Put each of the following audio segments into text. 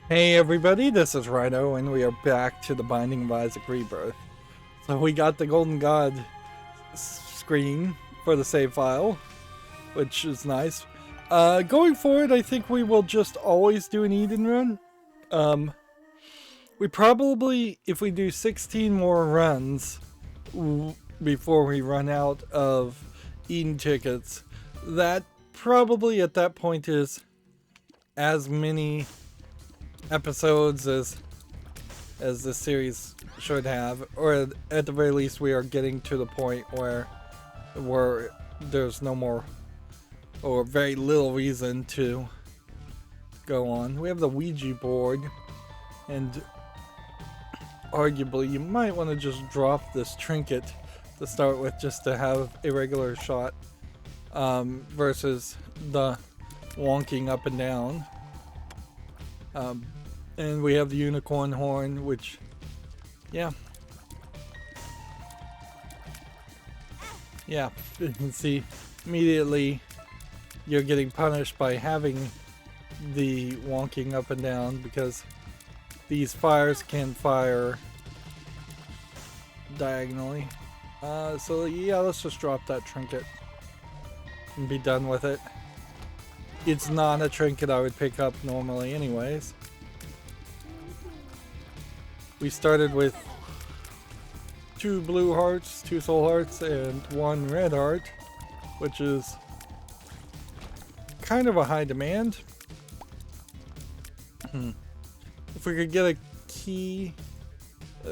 Hey everybody, this is Rydo, and we are back to the Binding of Isaac Rebirth. So we got the Golden God screen for the save file, which is nice. Going forward, I think we will just always do an Eden run. We probably, if we do 16 more runs before we run out of Eden tickets, that probably at that point is as many episodes as this series should have, or at the very least we are getting to the point where there's no more or very little reason to go on. We have the Ouija board, and arguably you might want to just drop this trinket to start with just to have a regular shot versus the wonking up and down. And we have the unicorn horn, which, yeah, you can see immediately you're getting punished by having the wonking up and down, because these fires can fire diagonally. So yeah, let's just drop that trinket and be done with it. It's not a trinket I would pick up normally anyways. We started with 2 blue hearts, 2 soul hearts, and 1 red heart, which is kind of a high demand. If we could get a key,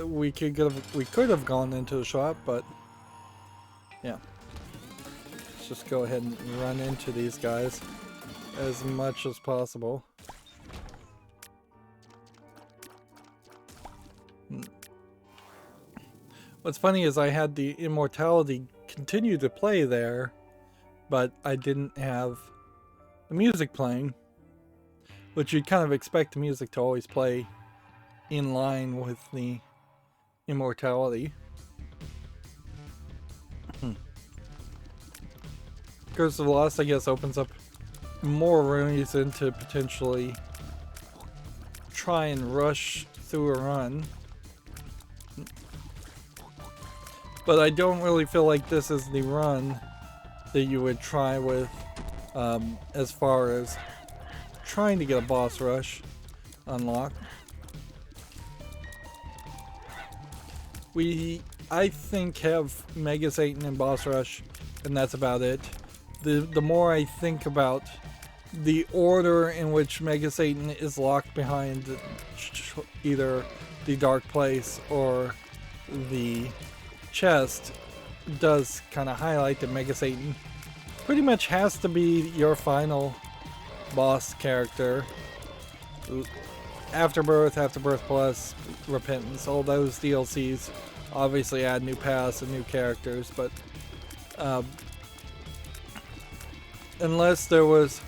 we could have gone into the shop, but yeah. Let's just go ahead and run into these guys as much as possible. What's funny is I had the immortality continue to play there, but I didn't have the music playing, which you'd kind of expect the music to always play in line with the immortality. Curse of the Lost, I guess, opens up more reason to potentially try and rush through a run. But I don't really feel like this is the run that you would try with as far as trying to get a boss rush unlocked. We, I think, have Mega Satan and boss rush, and that's about it. The more I think about the order in which Mega Satan is locked behind either the Dark Place or the chest, does kind of highlight that Mega Satan pretty much has to be your final boss character. Afterbirth, Afterbirth Plus, Repentance, all those DLCs obviously add new paths and new characters, but unless there was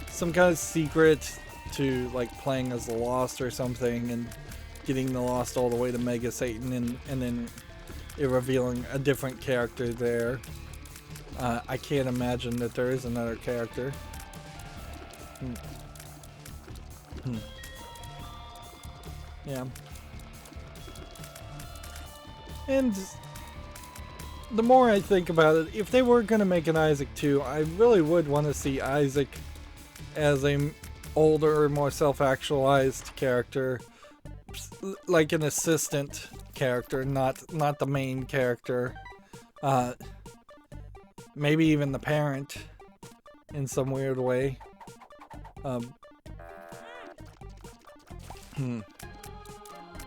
some kind of secret to, like, playing as the Lost or something and getting the Lost all the way to Mega Satan and then revealing a different character there. I can't imagine that there is another character. Yeah. And the more I think about it, if they were going to make an Isaac 2, I really would want to see Isaac as a older, more self-actualized character, like an assistant character, not the main character. Maybe even the parent in some weird way.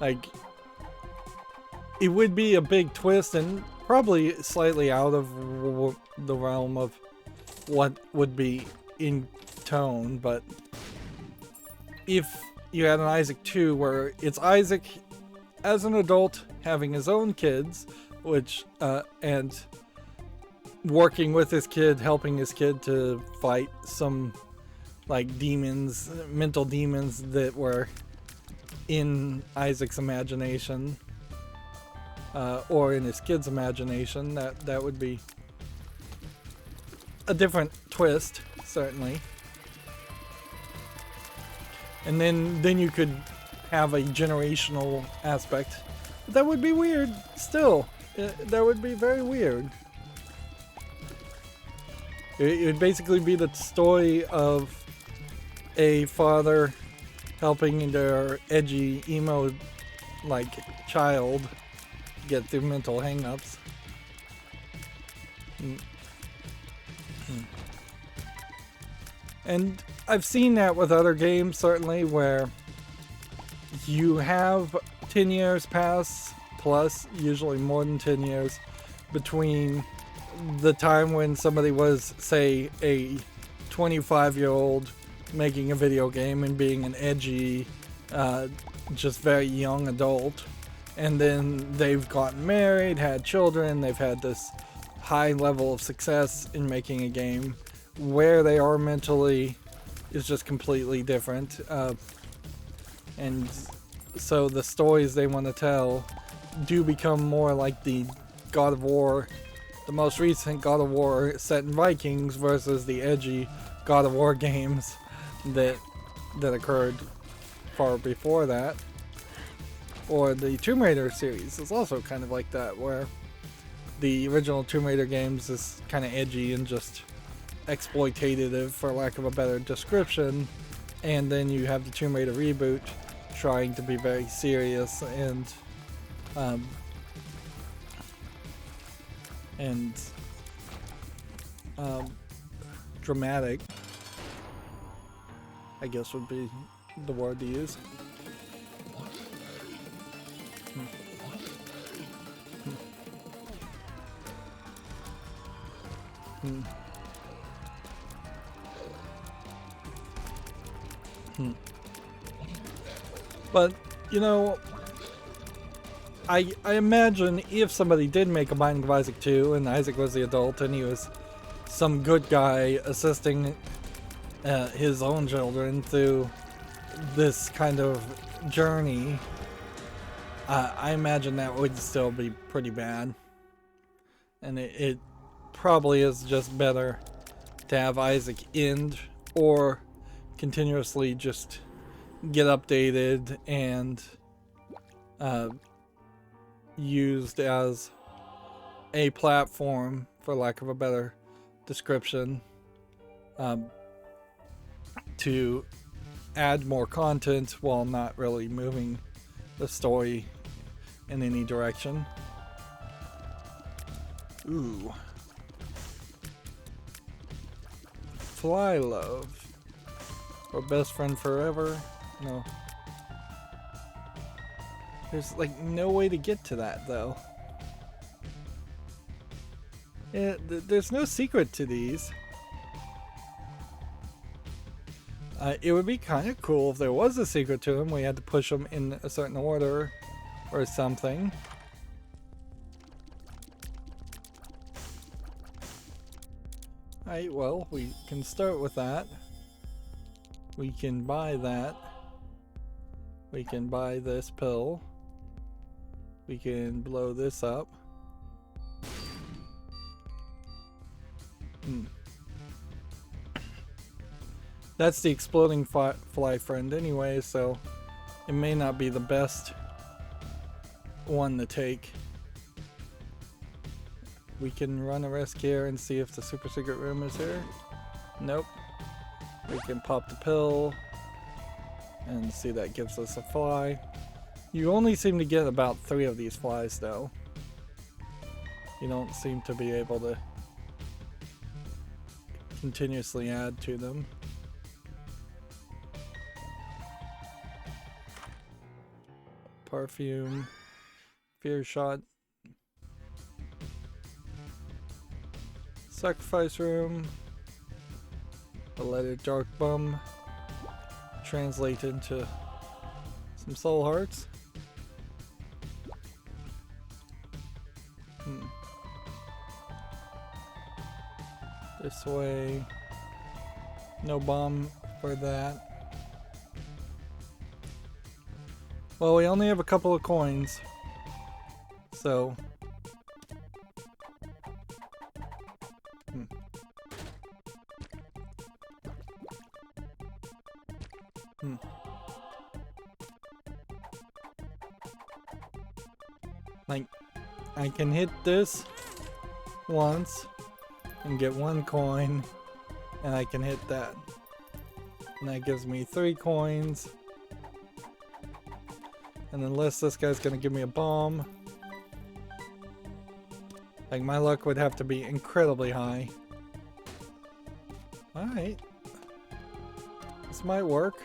Like, it would be a big twist and probably slightly out of the realm of what would be in tone, but if you had an Isaac 2 where it's Isaac as an adult having his own kids, which and working with his kid, helping his kid to fight some, like, demons, mental demons that were in Isaac's imagination, or in his kid's imagination, that would be a different twist, certainly. And then you could have a generational aspect. But that would be weird still. That would be very weird. It would basically be the story of a father helping their edgy, emo, like, child get through mental hang-ups. And I've seen that with other games, certainly, where you have 10 years pass, plus, usually more than 10 years, between the time when somebody was, say, a 25-year-old making a video game and being an edgy, just very young adult, and then they've gotten married, had children, they've had this high level of success in making a game. Where they are mentally is just completely different, and so the stories they want to tell do become more like the God of War, the most recent God of War set in Vikings versus the edgy God of War games that occurred far before that. Or the Tomb Raider series is also kind of like that, where the original Tomb Raider games is kind of edgy and just exploitative, for lack of a better description, and then you have the Tomb Raider reboot trying to be very serious and dramatic, I guess would be the word to use. But, you know, I imagine if somebody did make a Binding of Isaac 2 and Isaac was the adult and he was some good guy assisting his own children through this kind of journey, I imagine that would still be pretty bad. And it probably is just better to have Isaac end or continuously just get updated and used as a platform, for lack of a better description, to add more content while not really moving the story in any direction. Ooh. Fly Love. Or Best Friend Forever. No. There's like no way to get to that though. Yeah, there's no secret to these. It would be kind of cool if there was a secret to them. We had to push them in a certain order or something. Alright, well, we can start with that. We can buy that. We can buy this pill. We can blow this up. That's the exploding fly friend anyway, so it may not be the best one to take. We can run a risk here and see if the super secret room is here. Nope. We can pop the pill and see that gives us a fly. You only seem to get about 3 of these flies though. You don't seem to be able to continuously add to them. Perfume, fear shot, sacrifice room, a letter dark bum, translate into some soul hearts. This way, no bomb for that. Well, we only have a couple of coins, so Like, I can hit this once and get 1 coin, and I can hit that. And that gives me 3 coins. And unless this guy's gonna give me a bomb, like, my luck would have to be incredibly high. Alright. This might work.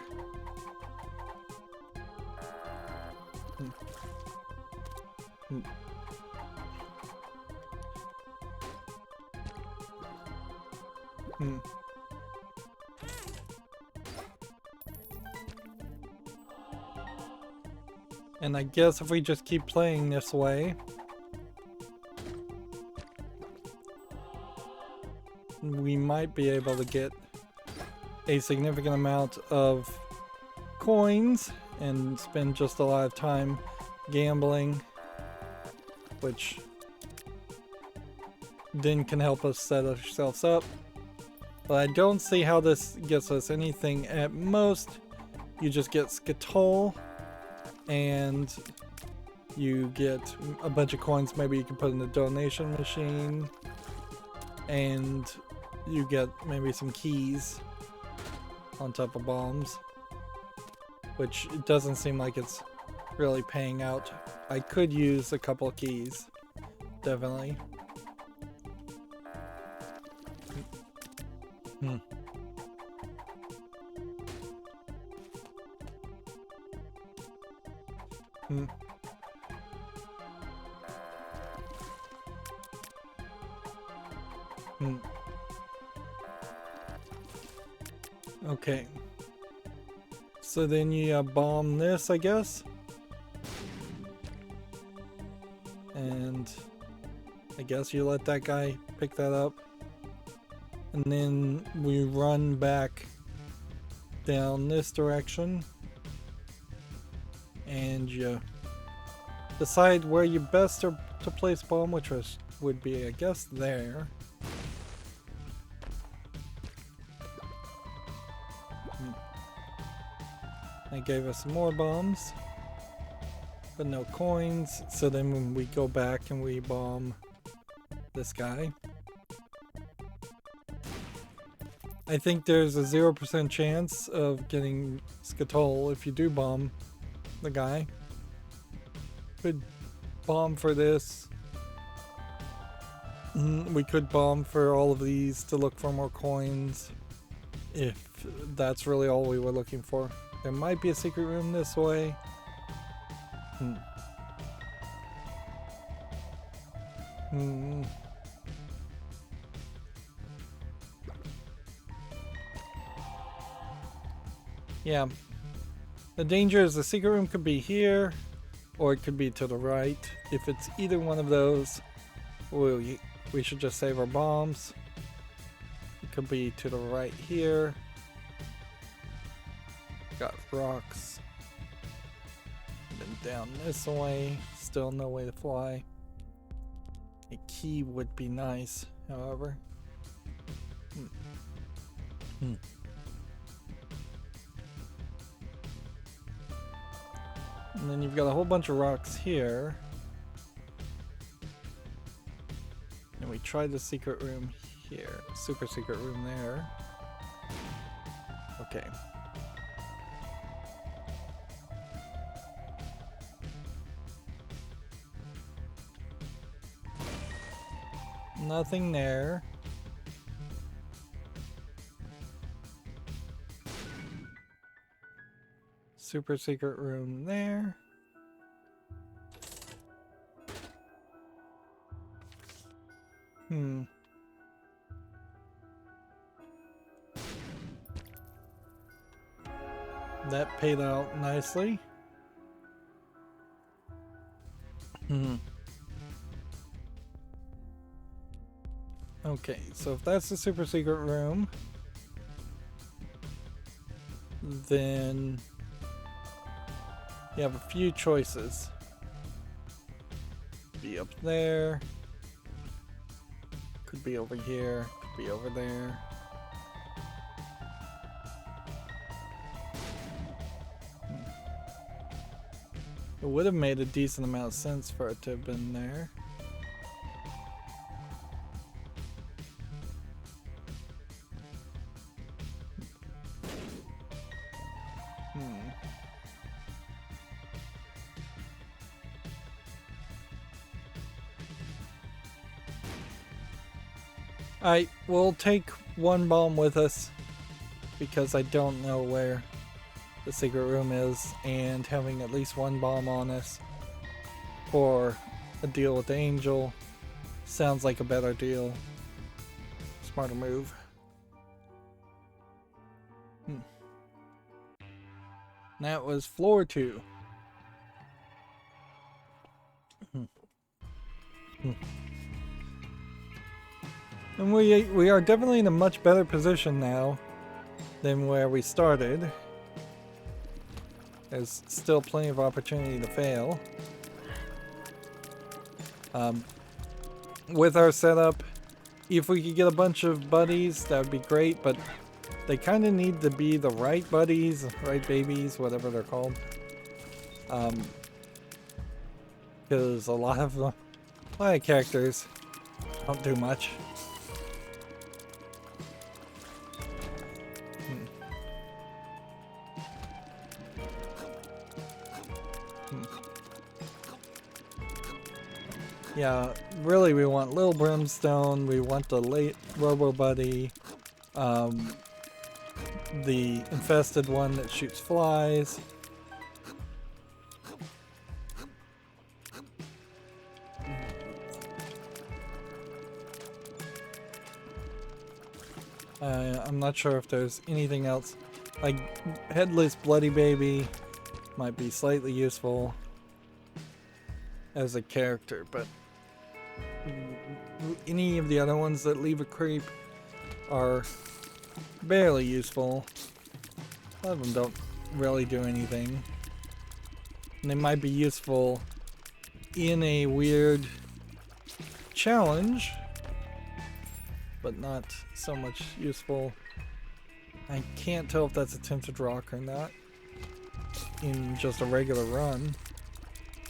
And I guess if we just keep playing this way, we might be able to get a significant amount of coins and spend just a lot of time gambling, which then can help us set ourselves up. But I don't see how this gets us anything. At most, you just get Skittle, and you get a bunch of coins maybe you can put in the donation machine, and you get maybe some keys on top of bombs, which it doesn't seem like it's really paying out. I could use a couple of keys, definitely. Okay. So then you bomb this, I guess. And I guess you let that guy pick that up. And then we run back down this direction. And you decide where you best to place bomb, which would be, I guess, there. They gave us some more bombs, but no coins. So then when we go back and we bomb this guy, I think there's a 0% chance of getting Skittle if you do bomb the guy. Could bomb for this. We could bomb for all of these to look for more coins, if that's really all we were looking for. There might be a secret room this way. Yeah. The danger is the secret room could be here, or it could be to the right. If it's either one of those, we should just save our bombs. It could be to the right here. Got rocks. And then down this way. Still no way to fly. A key would be nice, however. And then you've got a whole bunch of rocks here. And we tried the secret room here. Super secret room there. Okay. Nothing there. Super secret room there. That paid out nicely. Okay, so if that's the super secret room, then you have a few choices. Be up there, could be over here, could be over there. It would have made a decent amount of sense for it to have been there. Alright, we'll take one bomb with us because I don't know where the secret room is, and having at least one bomb on us for a deal with the angel sounds like a better deal. Smarter move. That was floor 2. And we are definitely in a much better position now than where we started. There's still plenty of opportunity to fail. With our setup, if we could get a bunch of buddies, that would be great, but they kind of need to be the right buddies, right babies, whatever they're called. Because a lot of characters don't do much. Yeah, really we want Little Brimstone, we want the late Robo Buddy, the infested one that shoots flies. I'm not sure if there's anything else. Like Headless Bloody Baby might be slightly useful as a character, but any of the other ones that leave a creep are barely useful. A lot of them don't really do anything. And they might be useful in a weird challenge, but not so much useful. I can't tell if that's a Tinted Rock or not in just a regular run.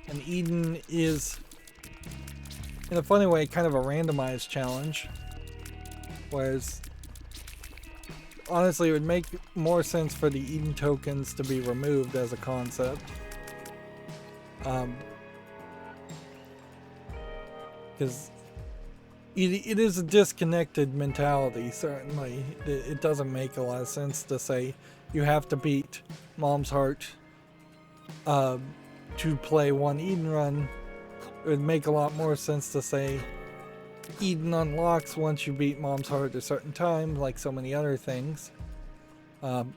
And Eden is, in a funny way, kind of a randomized challenge. Whereas, honestly, it would make more sense for the Eden tokens to be removed as a concept. Because it is a disconnected mentality, certainly. It doesn't make a lot of sense to say you have to beat Mom's Heart to play one Eden run. It would make a lot more sense to say Eden unlocks once you beat Mom's Heart at a certain time, like so many other things. And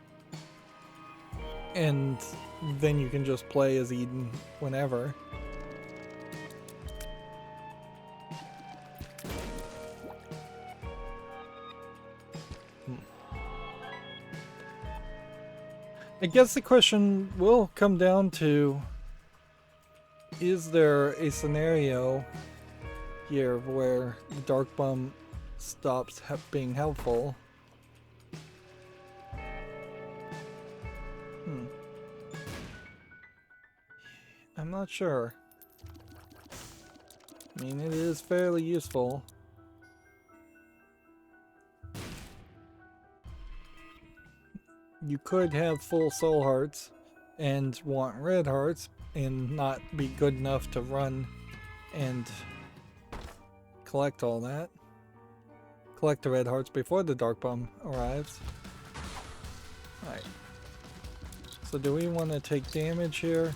then you can just play as Eden whenever. I guess the question will come down to, is there a scenario here where the Dark Bum stops being helpful? I'm not sure. I mean, it is fairly useful. You could have full soul hearts and want red hearts and not be good enough to run and collect all that. Collect the red hearts before the Dark Bum arrives. Alright. So do we want to take damage here?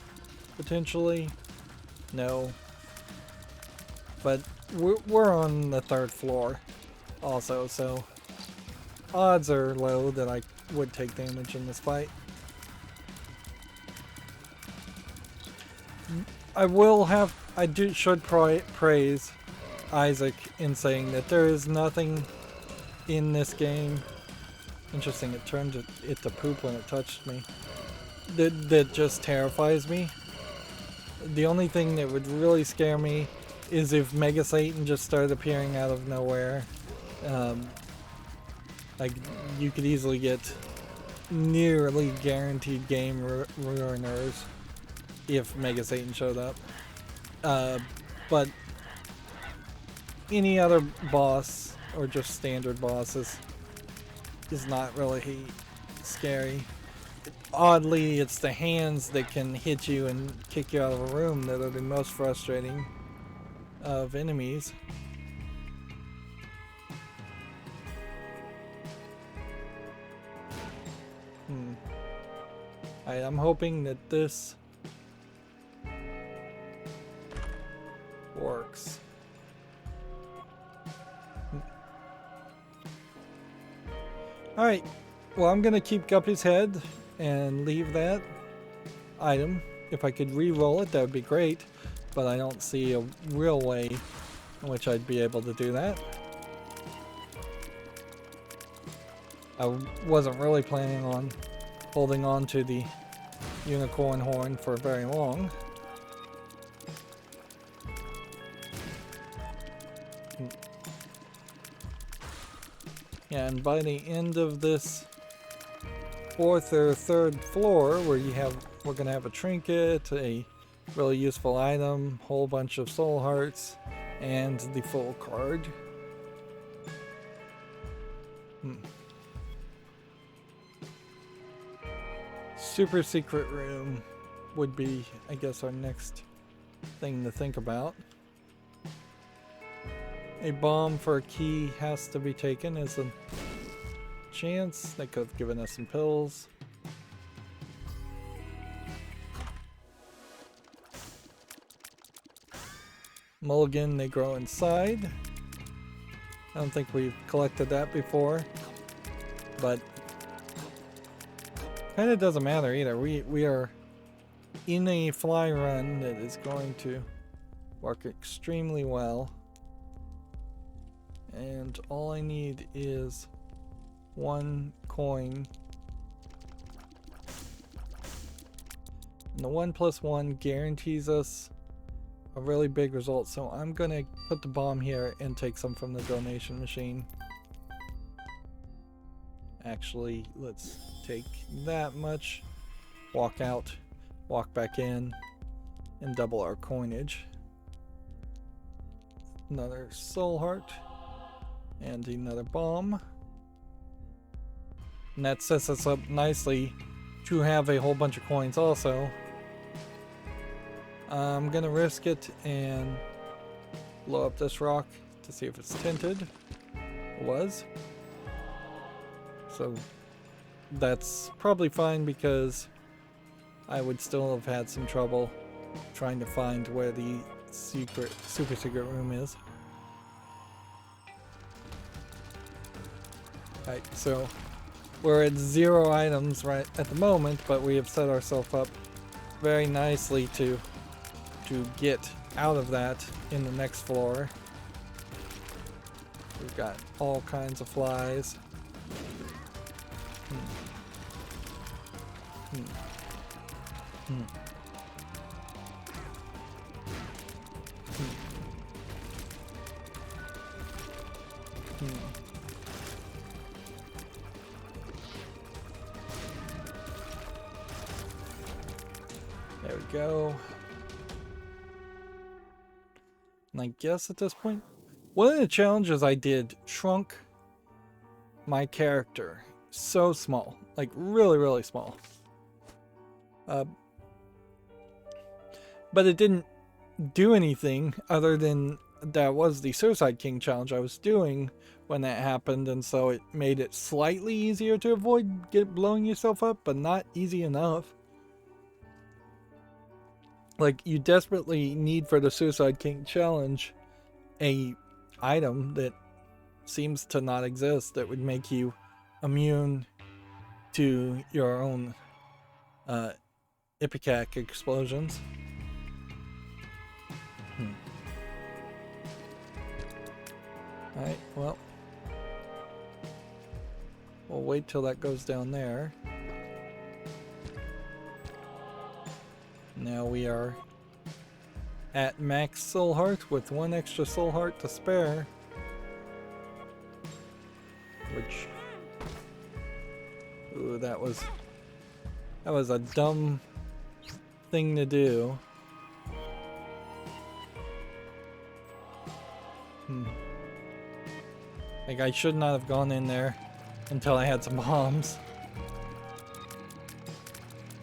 Potentially? No. But we're on the 3rd floor also, so odds are low that I would take damage in this fight. Should praise Isaac in saying that there is nothing in this game. Interesting, it turned it to poop when it touched me. That just terrifies me. The only thing that would really scare me is if Mega Satan just started appearing out of nowhere. Like, you could easily get nearly guaranteed game ruiners if Mega Satan showed up. But any other boss or just standard bosses is not really scary. Oddly, it's the hands that can hit you and kick you out of a room that are the most frustrating of enemies. I'm hoping that this works. Alright, well, I'm gonna keep Guppy's head and leave that item. If I could re-roll it, that would be great, but I don't see a real way in which I'd be able to do that. I wasn't really planning on holding on to the unicorn horn for very long. And by the end of this fourth or third floor, where we're gonna have a trinket, a really useful item, whole bunch of soul hearts, and the full card. Super secret room would be, I guess, our next thing to think about. A bomb for a key has to be taken as a chance. They could have given us some pills. Mulligan, they grow inside. I don't think we've collected that before, but kind of doesn't matter either. We are in a fly run that is going to work extremely well. And all I need is one coin. And the 1+1 guarantees us a really big result, so I'm gonna put the bomb here and take some from the donation machine. Actually, let's take that much, walk out, walk back in, and double our coinage. Another soul heart. And another bomb. And that sets us up nicely to have a whole bunch of coins also. I'm gonna risk it and blow up this rock to see if it's tinted. It was. So that's probably fine, because I would still have had some trouble trying to find where the super secret room is. Right, so we're at 0 items right at the moment, but we have set ourselves up very nicely to get out of that in the next floor. We've got all kinds of flies. There we go. And I guess at this point, one of the challenges I did shrunk my character so small, like really, really small. But it didn't do anything other than that was the Suicide King challenge I was doing when that happened, and so it made it slightly easier to avoid blowing yourself up, but not easy enough. Like, you desperately need for the Suicide King challenge a item that seems to not exist that would make you immune to your own Ipecac explosions. Alright, well, we'll wait till that goes down there. Now we are at max soul heart with 1 extra soul heart to spare. Which, ooh, that was a dumb thing to do. Like, I should not have gone in there until I had some bombs.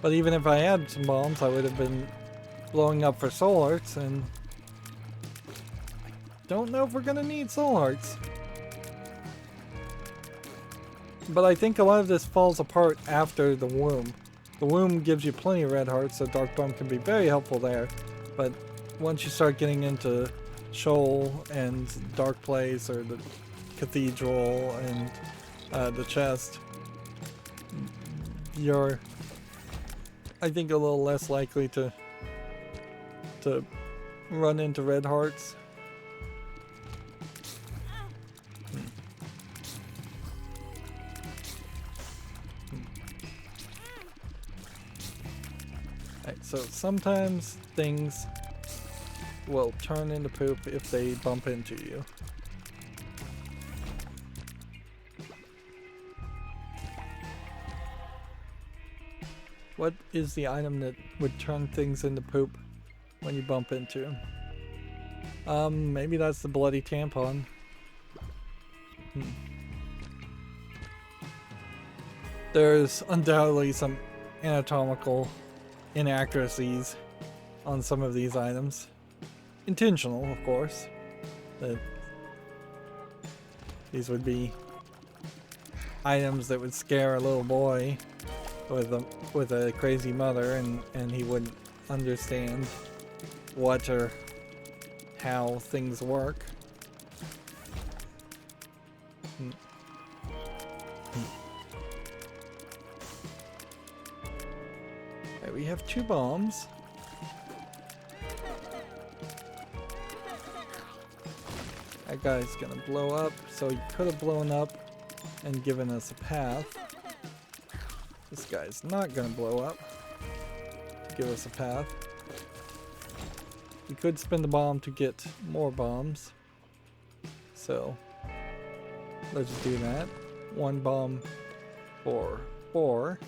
But even if I had some bombs, I would have been blowing up for soul hearts, and I don't know if we're gonna need soul hearts. But I think a lot of this falls apart after the womb. The womb gives you plenty of red hearts, so Dark Bomb can be very helpful there. But once you start getting into Shoal and Dark Place or the Cathedral and the chest, you're, I think, a little less likely to run into red hearts. Alright, so sometimes things will turn into poop if they bump into you. What is the item that would turn things into poop when you bump into? Maybe that's the bloody tampon. There's undoubtedly some anatomical inaccuracies on some of these items. Intentional, of course. That these would be items that would scare a little boy with a crazy mother, and he wouldn't understand what or how things work. Right, we have 2 bombs. That guy's gonna blow up, so he could have blown up and given us a path. This guy's not gonna blow up to give us a path. We could spin the bomb to get more bombs. So let's do that. 1 bomb for 4.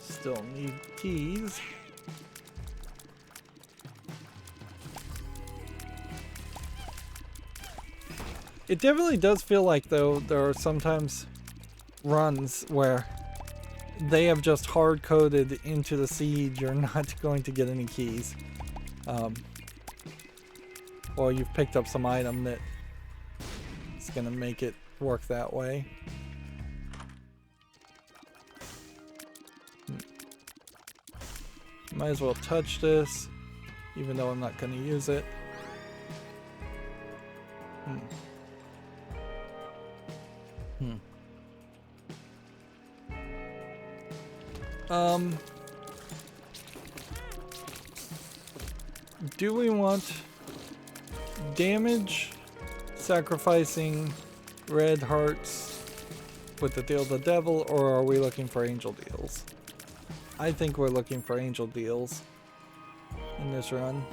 Still need keys. It definitely does feel like, though, there are sometimes runs where they have just hard-coded into the seed you're not going to get any keys. Or you've picked up some item that is going to make it work that way. Might as well touch this, even though I'm not going to use it. Do we want damage sacrificing red hearts with the deal the devil, or are we looking for angel deals? I think we're looking for angel deals in this run.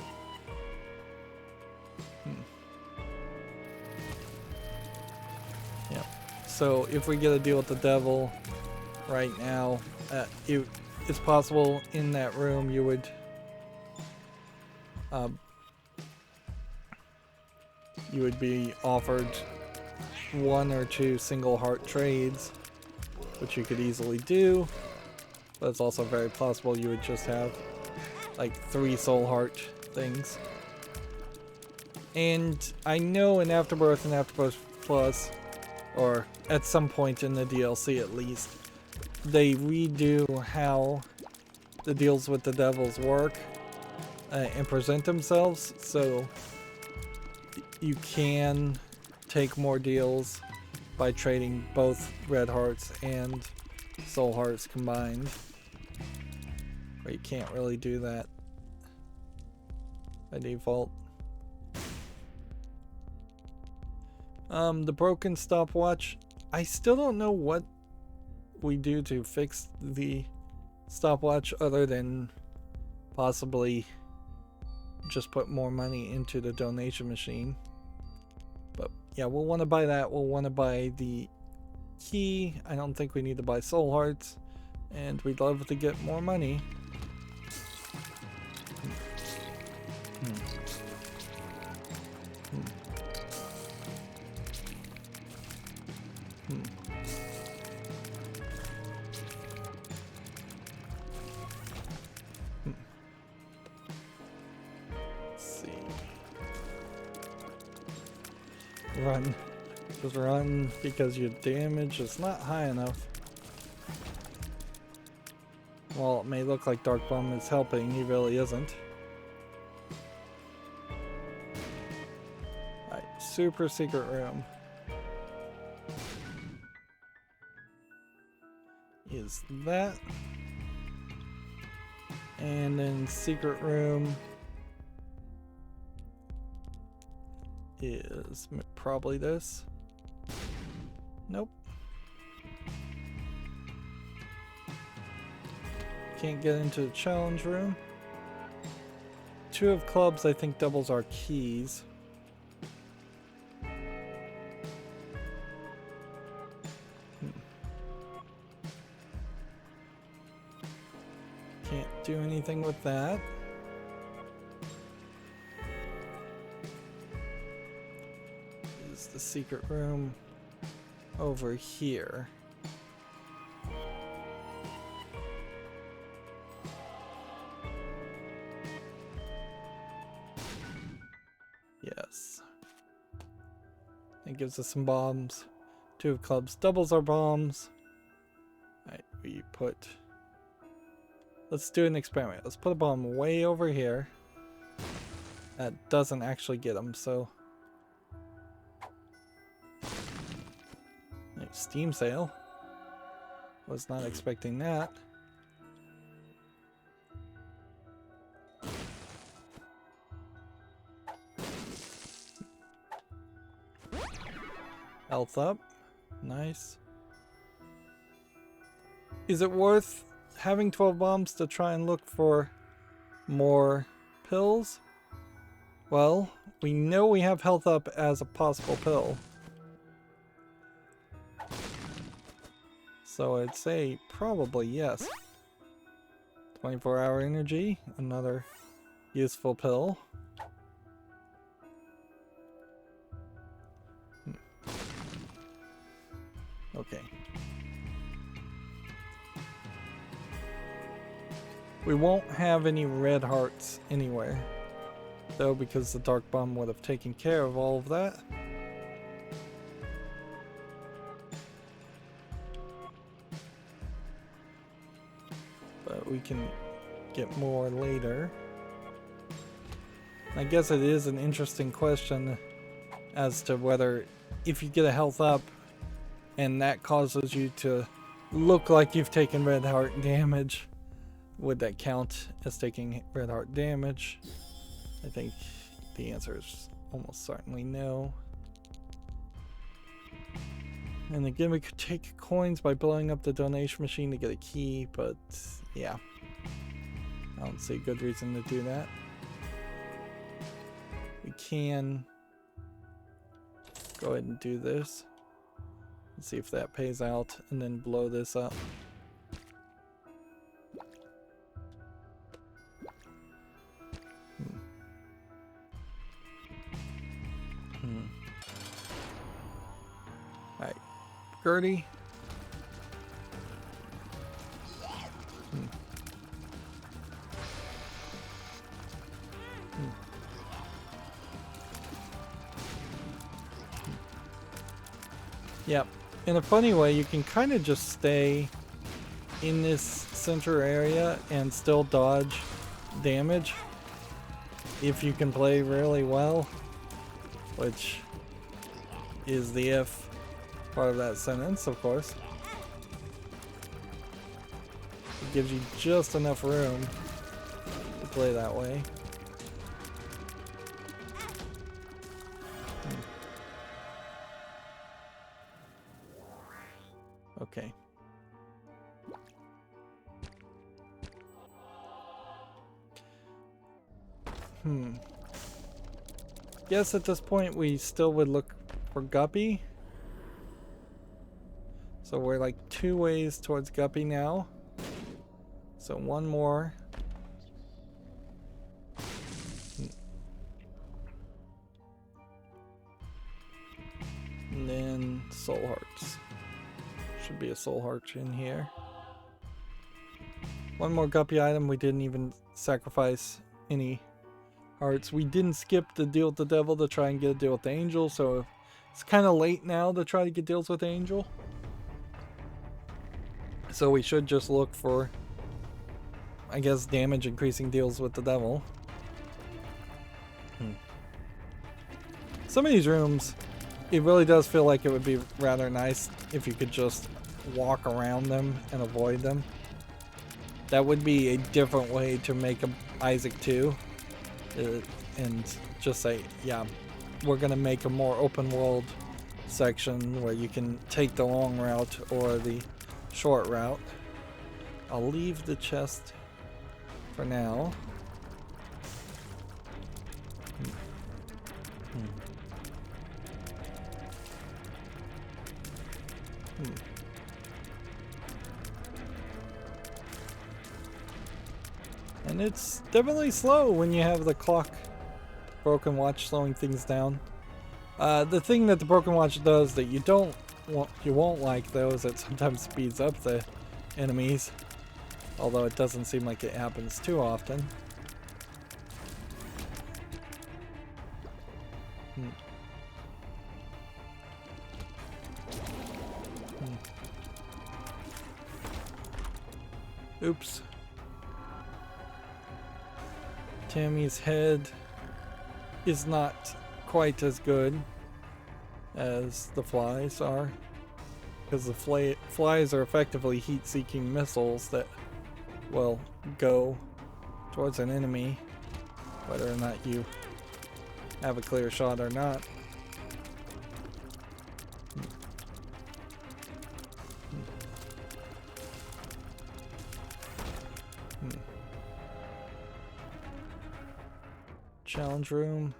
Yeah. So if we get a deal with the devil right now, it's possible in that room you would be offered 1 or 2 single heart trades, which you could easily do. But it's also very possible you would just have like 3 soul heart things. And I know in Afterbirth and Afterbirth Plus, or at some point in the DLC at least, they redo how the deals with the devils work and present themselves, so you can take more deals by trading both red hearts and soul hearts combined. But you can't really do that by default. The broken stopwatch. I still don't know what we do to fix the stopwatch other than possibly just put more money into the donation machine. But yeah, we'll want to buy that. We'll want to buy the key. I don't think we need to buy soul hearts. And we'd love to get more money. Run. Just run because your damage is not high enough. While it may look like Dark Bomb is helping, he really isn't. Alright, super secret room. Is that. And then secret room is probably this. Nope. Can't get into the challenge room. 2 of clubs I think doubles our keys. Can't do anything with that. Is the secret room over here? Yes. It gives us some bombs. 2 of clubs doubles our bombs. Alright, we put... Let's do an experiment. Let's put a bomb way over here. That doesn't actually get them, so... Steam sale. Was not expecting that. Health up. Nice. Is it worth having 12 bombs to try and look for more pills? Well, we know we have health up as a possible pill. So I'd say probably yes. 24-hour energy, another useful pill. Okay. We won't have any red hearts anywhere, though, because the Dark Bomb would have taken care of all of that. But we can get more later. I guess it is an interesting question as to whether if you get a health up and that causes you to look like you've taken red heart damage, would that count as taking red heart damage? I think the answer is almost certainly no. And again, we could take coins by blowing up the donation machine to get a key, but yeah, I don't see a good reason to do that. We can go ahead and do this and see if that pays out, and then blow this up. Alright, Gertie. Yep. In a funny way, you can kind of just stay in this center area and still dodge damage if you can play really well, which is the if part of that sentence, of course. It gives you just enough room to play that way. Okay. Guess at this point we still would look for Guppy. So we're like 2 ways towards Guppy now. So 1 more. And then soul hearts. Should be a soul heart in here. 1 more Guppy item. We didn't even sacrifice any hearts. We didn't skip the deal with the devil to try and get a deal with the angel, so it's kind of late now to try to get deals with the angel. So we should just look for, I guess, damage increasing deals with the devil. Some of these rooms, it really does feel like it would be rather nice if you could just walk around them and avoid them. That would be a different way to make a Isaac 2. And just say, yeah, we're going to make a more open world section where you can take the long route or the short route. I'll leave the chest for now. And it's definitely slow when you have the clock broken watch slowing things down. The thing that the broken watch does that you won't like though is it sometimes speeds up the enemies, although it doesn't seem like it happens too often. Oops. Tammy's head is not quite as good as the flies are, because the flies are effectively heat-seeking missiles that will go towards an enemy whether or not you have a clear shot or not. Challenge room.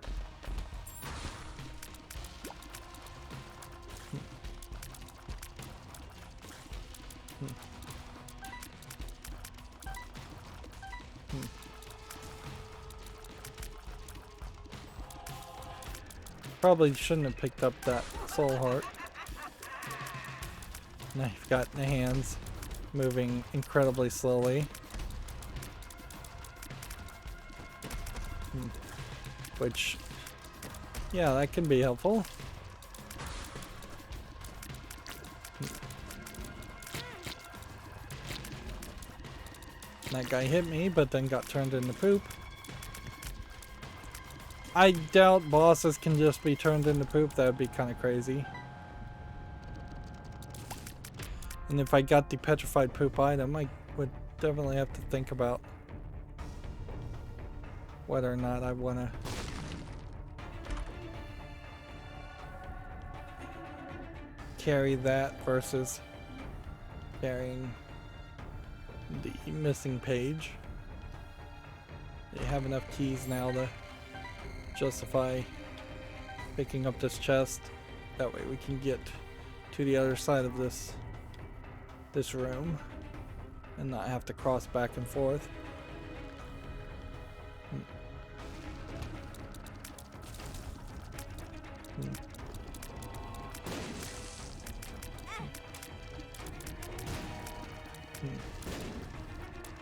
Probably shouldn't have picked up that soul heart. Now you've got the hands moving incredibly slowly. Which, yeah, that can be helpful. That guy hit me, but then got turned into poop. I doubt bosses can just be turned into poop. That would be kind of crazy. And if I got the petrified poop item, I would definitely have to think about whether or not I want to carry that versus carrying the missing page. They have enough keys now to justify picking up this chest. That way we can get to the other side of this room and not have to cross back and forth.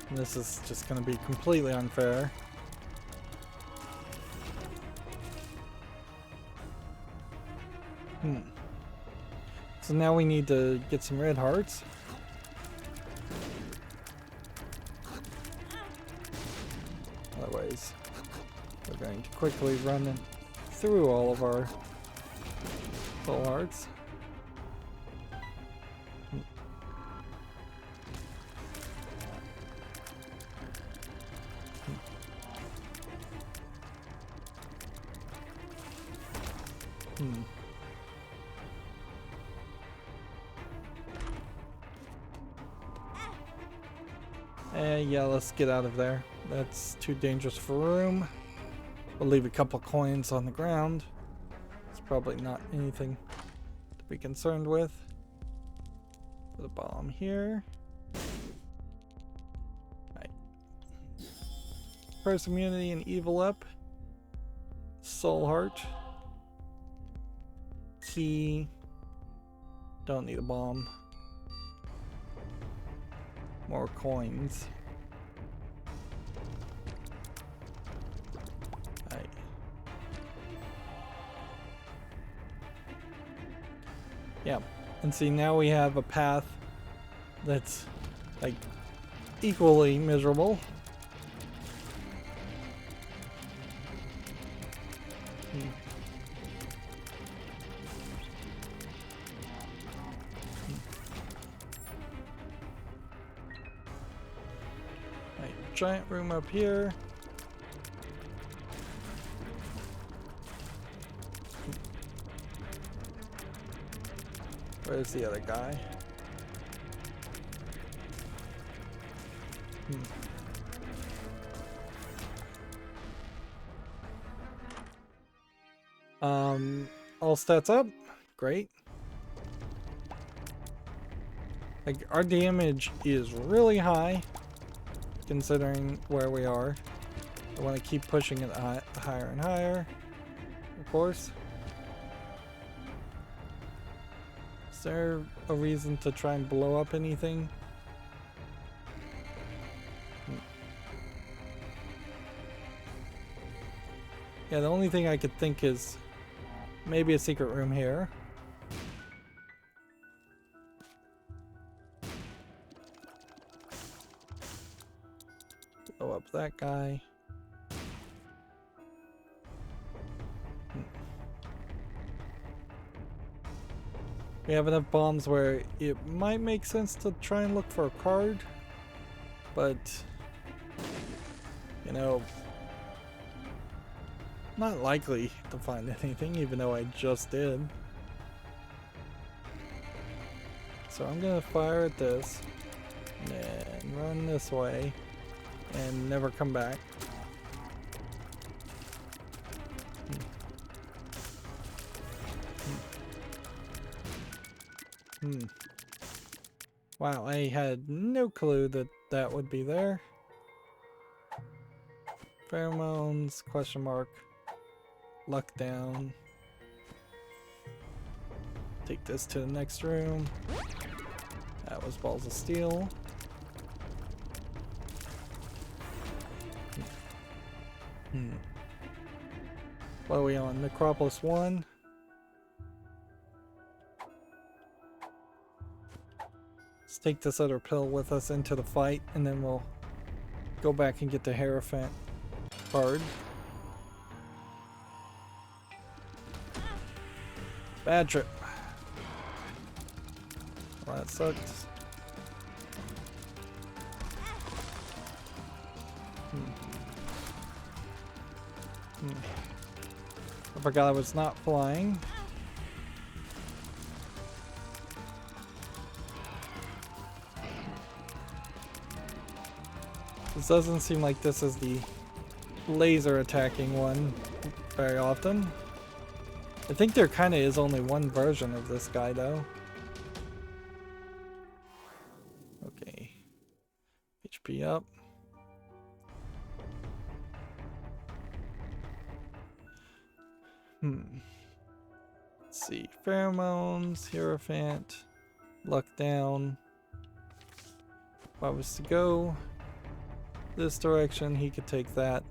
And this is just going to be completely unfair. So now we need to get some red hearts. Otherwise, we're going to quickly run through all of our soul hearts. Yeah, let's get out of there. That's too dangerous for room. We'll leave a couple coins on the ground. It's probably not anything to be concerned with. Put a bomb here. Right. Curse immunity and evil up. Soul heart. Key. Don't need a bomb. More coins. Right. Yeah. And see, now we have a path that's like equally miserable. Right, giant room up here. Where's the other guy? All stats up. Great. Like, our damage is really high considering where we are. I want to keep pushing it higher and higher, of course. Is there a reason to try and blow up anything? Yeah, the only thing I could think is maybe a secret room here. Blow up that guy. We have enough bombs where it might make sense to try and look for a card, but you know, not likely to find anything, even though I just did. So I'm gonna fire at this and run this way and never come back. Wow, I had no clue that that would be there. Pheromones, question mark. Luck down. Take this to the next room. That was balls of steel. What are we on? Necropolis 1. Let's take this other pill with us into the fight, and then we'll go back and get the Hierophant card. Bad trip. Well, that sucks. I forgot I was not flying. This doesn't seem like this is the laser attacking one very often. I think there kind of is only one version of this guy though. Okay. HP up. Let's see. Pheromones, Hierophant, luck down. If I was to go this direction, he could take that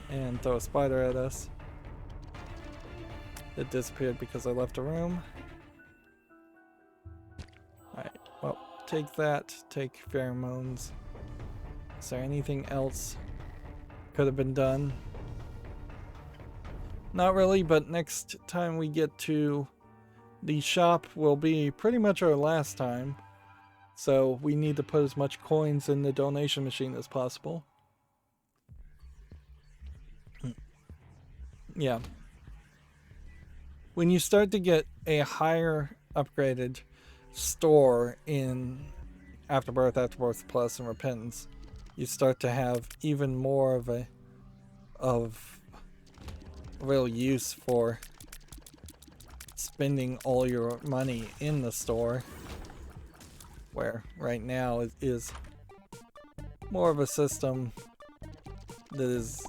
and throw a spider at us. It disappeared because I left a room. Alright, well, take that, take pheromones. Is there anything else could have been done? Not really, but next time we get to the shop will be pretty much our last time. So we need to put as much coins in the donation machine as possible. Yeah. When you start to get a higher upgraded store in Afterbirth, Afterbirth Plus, and Repentance, you start to have even more of of real use for spending all your money in the store, where right now it is more of a system that is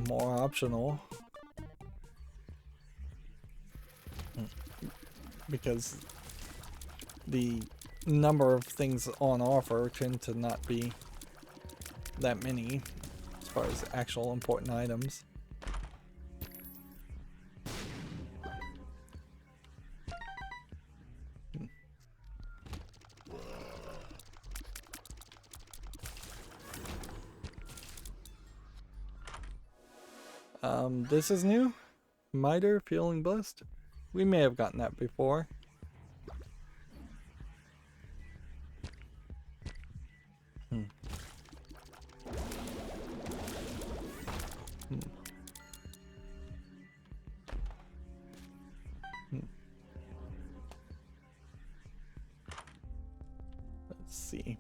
more optional, because the number of things on offer tend to not be that many as far as actual important items. This is new. Miter, feeling blessed. We may have gotten that before. Let's see.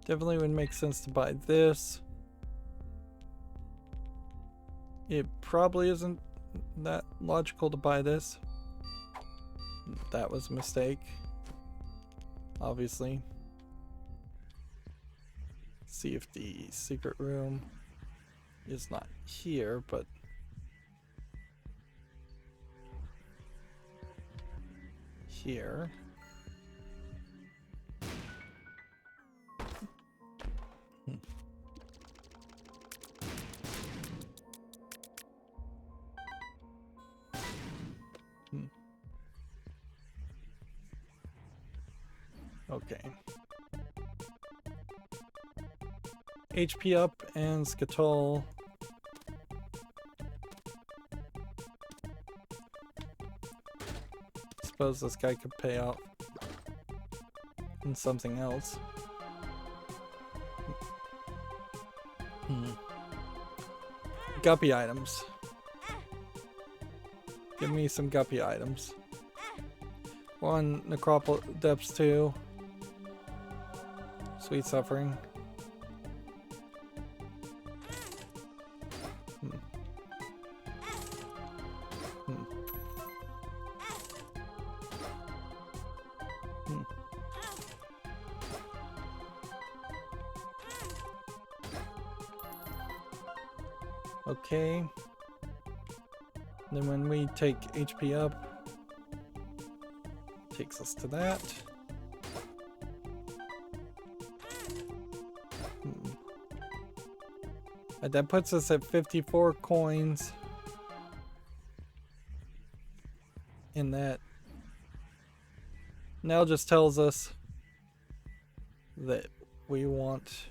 Definitely would make sense to buy this. It probably isn't that logical to buy this. That was a mistake, obviously. See if the secret room is not here, but here. Okay. HP up and Skatol. Suppose this guy could pay off in something else. Guppy items. Give me some guppy items. One Necropolis Depths 2. Sweet Suffering. Okay. Then when we take HP up, takes us to that. And that puts us at 54 coins. In that. Now just tells us that we want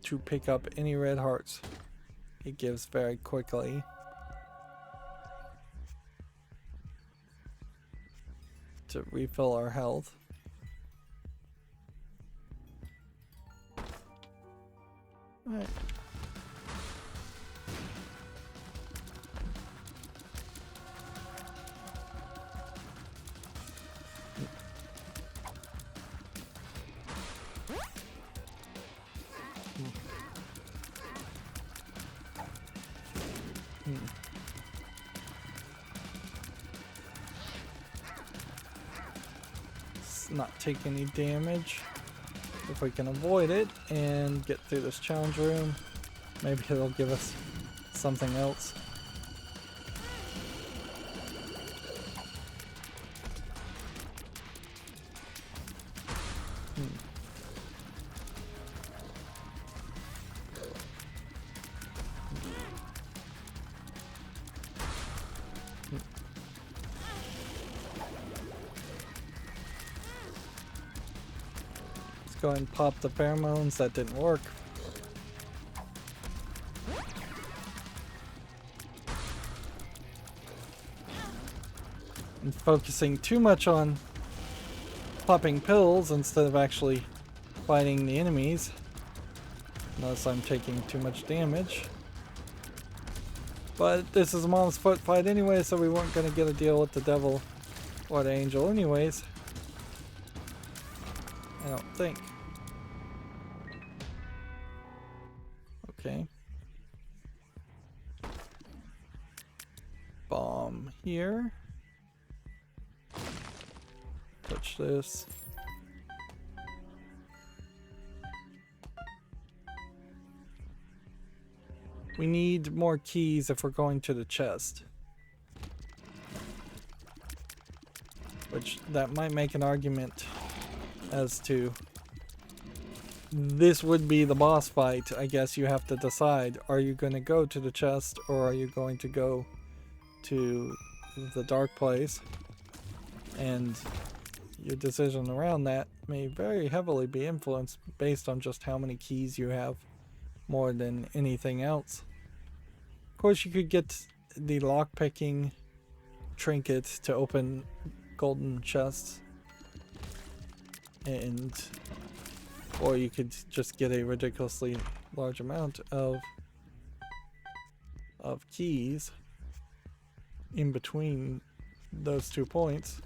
to pick up any red hearts. It gives very quickly. To refill our health. Alright. Not take any damage if we can avoid it and get through this challenge room. Maybe it'll give us something else. Go and pop the pheromones. That didn't work. And focusing too much on popping pills instead of actually fighting the enemies. Unless I'm taking too much damage. But this is a mom's foot fight anyway, so we weren't going to get a deal with the devil or the angel anyways. I don't think. Okay. Bomb here. Touch this. We need more keys if we're going to the chest. Which, that might make an argument as to... This would be the boss fight. I guess you have to decide. Are you going to go to the chest or are you going to go to the dark place? And your decision around that may very heavily be influenced based on just how many keys you have more than anything else. Of course, you could get the lockpicking trinket to open golden chests, and or you could just get a ridiculously large amount of keys in between those 2 points.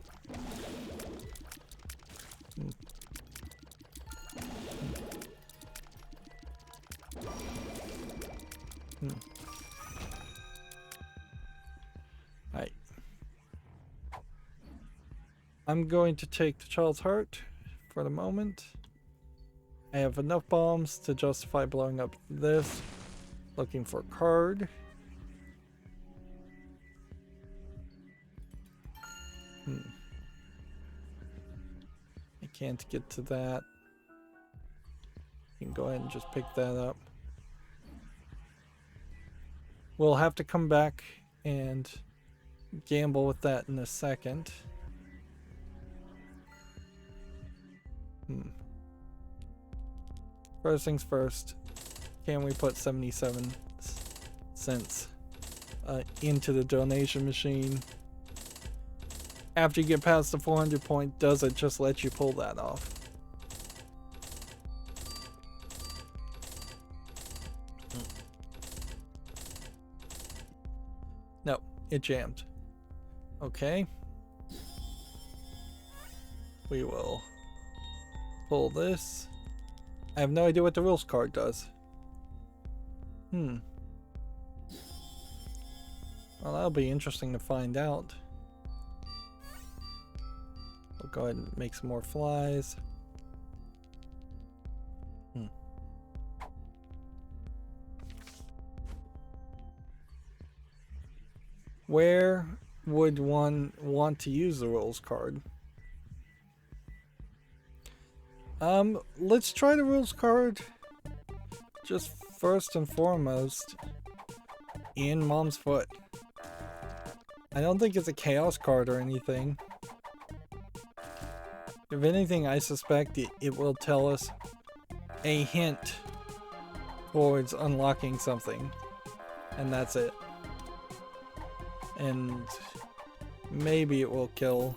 Right. I'm going to take the child's heart for the moment. I have enough bombs to justify blowing up this. Looking for a card. I can't get to that. You can go ahead and just pick that up. We'll have to come back and gamble with that in a second. First things first, can we put 77 cents into the donation machine? After you get past the 400 point, does it just let you pull that off? No, it jammed. Okay. We will pull this. I have no idea what the rules card does. Well, that'll be interesting to find out. We'll go ahead and make some more flies. Where would one want to use the rules card? Let's try the rules card just first and foremost in Mom's Foot. I don't think it's a chaos card or anything. If anything, I suspect it will tell us a hint towards unlocking something, and that's it. And maybe it will kill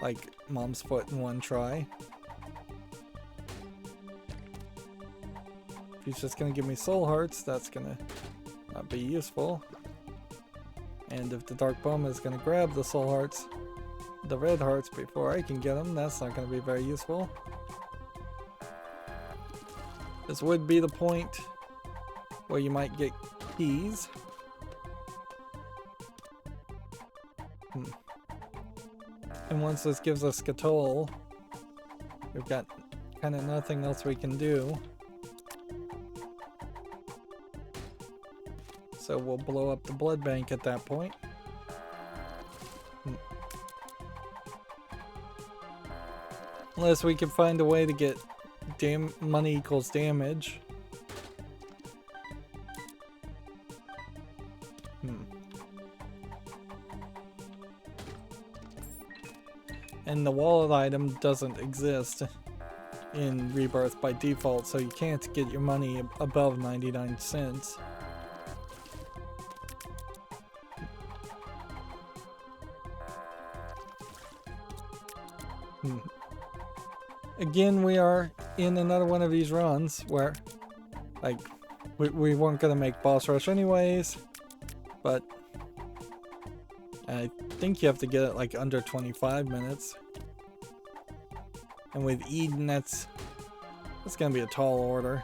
like Mom's Foot in one try. If he's just gonna give me soul hearts, that's gonna not be useful. And if the Dark Bum is gonna grab the soul hearts, the red hearts, before I can get them, that's not gonna be very useful. This would be the point where you might get keys. And once this gives us Scatoll, we've got kind of nothing else we can do. So we'll blow up the blood bank at that point. Unless we can find a way to get money equals damage. And the wallet item doesn't exist in Rebirth by default, so you can't get your money above 99 cents. Again, we are in another one of these runs where, like, we weren't gonna make boss rush anyways. but I think you have to get it like under 25 minutes. And with Eden, that's gonna be a tall order.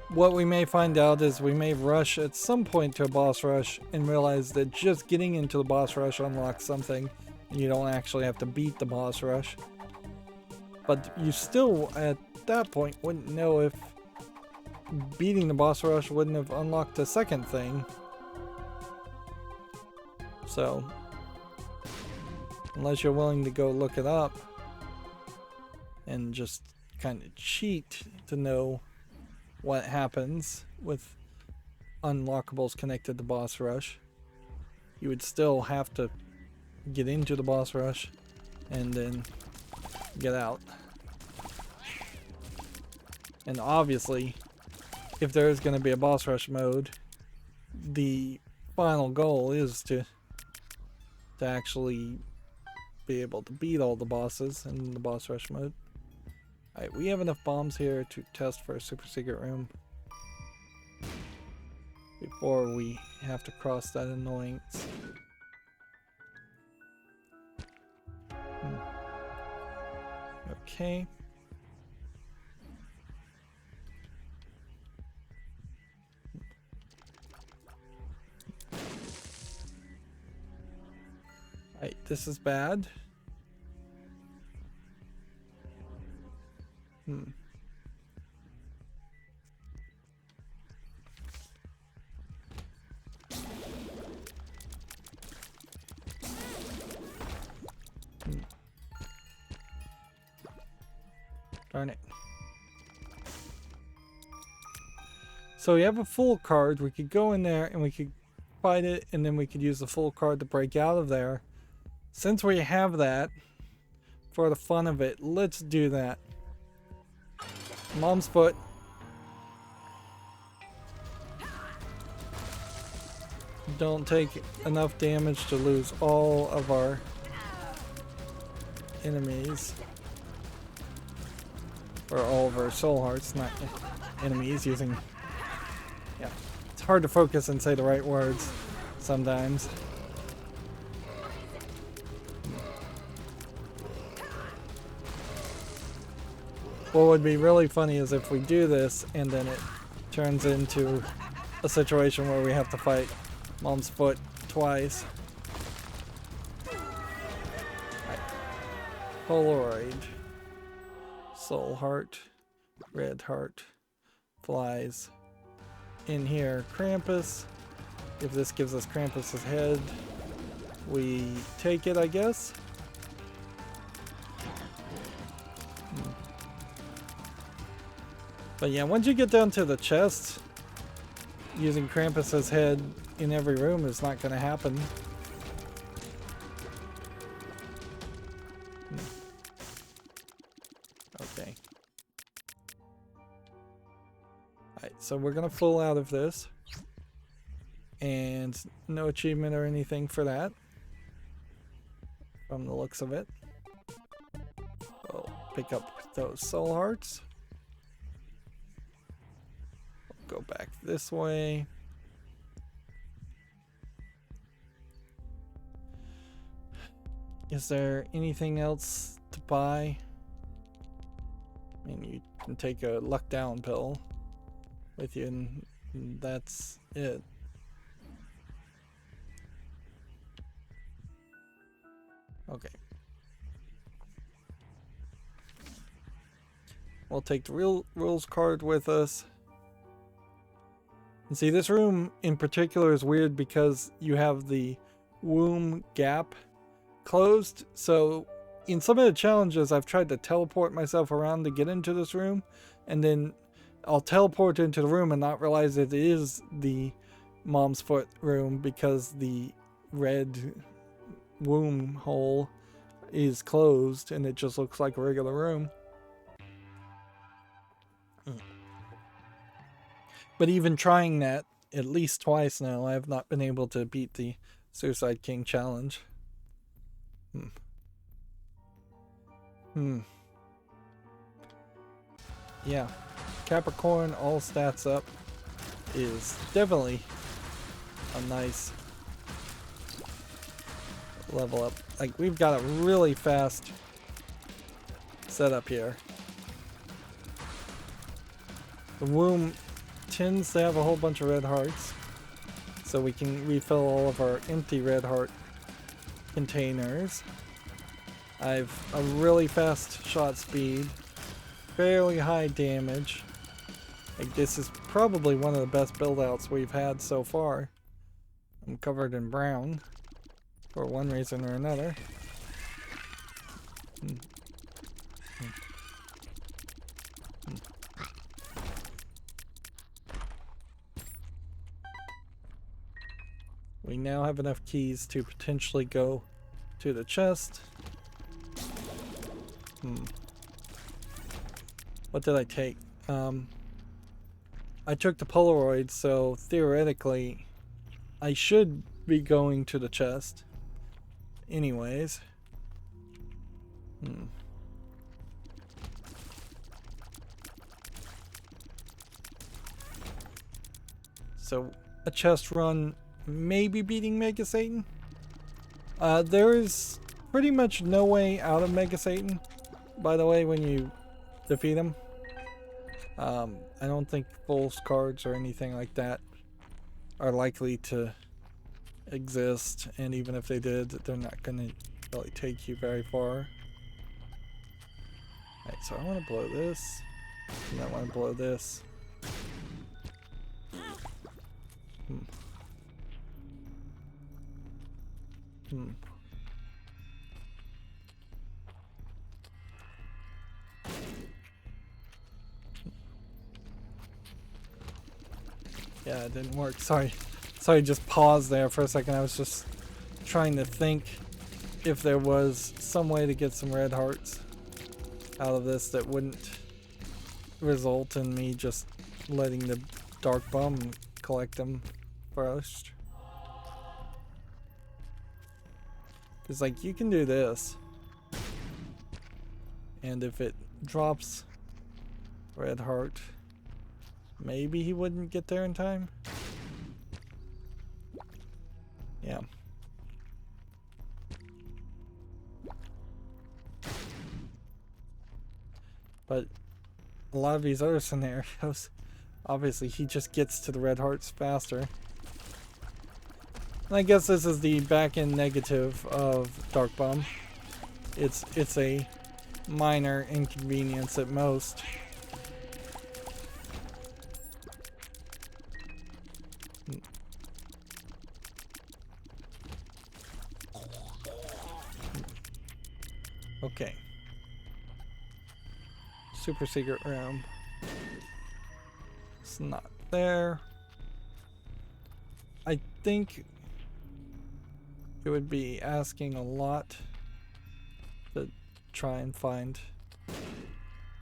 What we may find out is we may rush at some point to a boss rush and realize that just getting into the boss rush unlocks something, and you don't actually have to beat the boss rush. But you still, at that point, wouldn't know if beating the boss rush wouldn't have unlocked a second thing. So, unless you're willing to go look it up and just kind of cheat to know what happens with unlockables connected to boss rush, you would still have to get into the boss rush and then get out. And obviously, if there is going to be a boss rush mode, the final goal is to actually be able to beat all the bosses in the boss rush mode. Alright, we have enough bombs here to test for a super secret room before we have to cross that annoyance. Okay. Alright, this is bad. Darn it. So we have a full card. We could go in there and we could fight it, and then we could use the full card to break out of there. Since we have that, for the fun of it, let's do that. Mom's foot. Don't take enough damage to lose all of our enemies. Or all of our soul hearts, not enemies, using... Yeah, it's hard to focus and say the right words sometimes. What would be really funny is if we do this and then it turns into a situation where we have to fight Mom's foot twice. Right. Polaroid. Soul heart. Red heart. Flies. In here, Krampus. If this gives us Krampus's head, we take it, I guess. But yeah, once you get down to the chest, using Krampus's head in every room is not going to happen. Okay. Alright, so we're going to pull out of this. And no achievement or anything for that, from the looks of it. We'll pick up those soul hearts. Go back this way. Is there anything else to buy? I mean, you can take a luck down pill with you and that's it. Okay. We'll take the real rules card with us. And see, this room in particular is weird because you have the womb gap closed. So in some of the challenges, I've tried to teleport myself around to get into this room, and then I'll teleport into the room and not realize it is the Mom's foot room because the red womb hole is closed and it just looks like a regular room. But even trying that at least twice now, I have not been able to beat the Suicide King challenge. Yeah. Capricorn, all stats up. is definitely a nice level up. Like, we've got a really fast setup here. The womb tends to have a whole bunch of red hearts, so we can refill all of our empty red heart containers. I've a really fast shot speed, fairly high damage. Like, this is probably one of the best build outs we've had so far. I'm covered in brown for one reason or another. We now have enough keys to potentially go to the chest. What did I take? I took the Polaroid, so theoretically I should be going to the chest. Anyways. So a chest run, maybe beating Mega Satan. There is pretty much no way out of Mega Satan, by the way, when you defeat him. I don't think full cards or anything like that are likely to exist, and even if they did, they're not going to really take you very far. Alright, so I want to blow this, and I want to blow this. Yeah, it didn't work. Sorry, just paused there for a second. I was just trying to think if there was some way to get some red hearts out of this that wouldn't result in me just letting the Dark Bum collect them first. It's like, you can do this, and if it drops red heart, maybe he wouldn't get there in time. Yeah. But a lot of these other scenarios, obviously he just gets to the red hearts faster. And I guess this is the back-end negative of Dark Bum. It's a minor inconvenience at most. Okay. Super secret room. It's not there. I think it would be asking a lot to try and find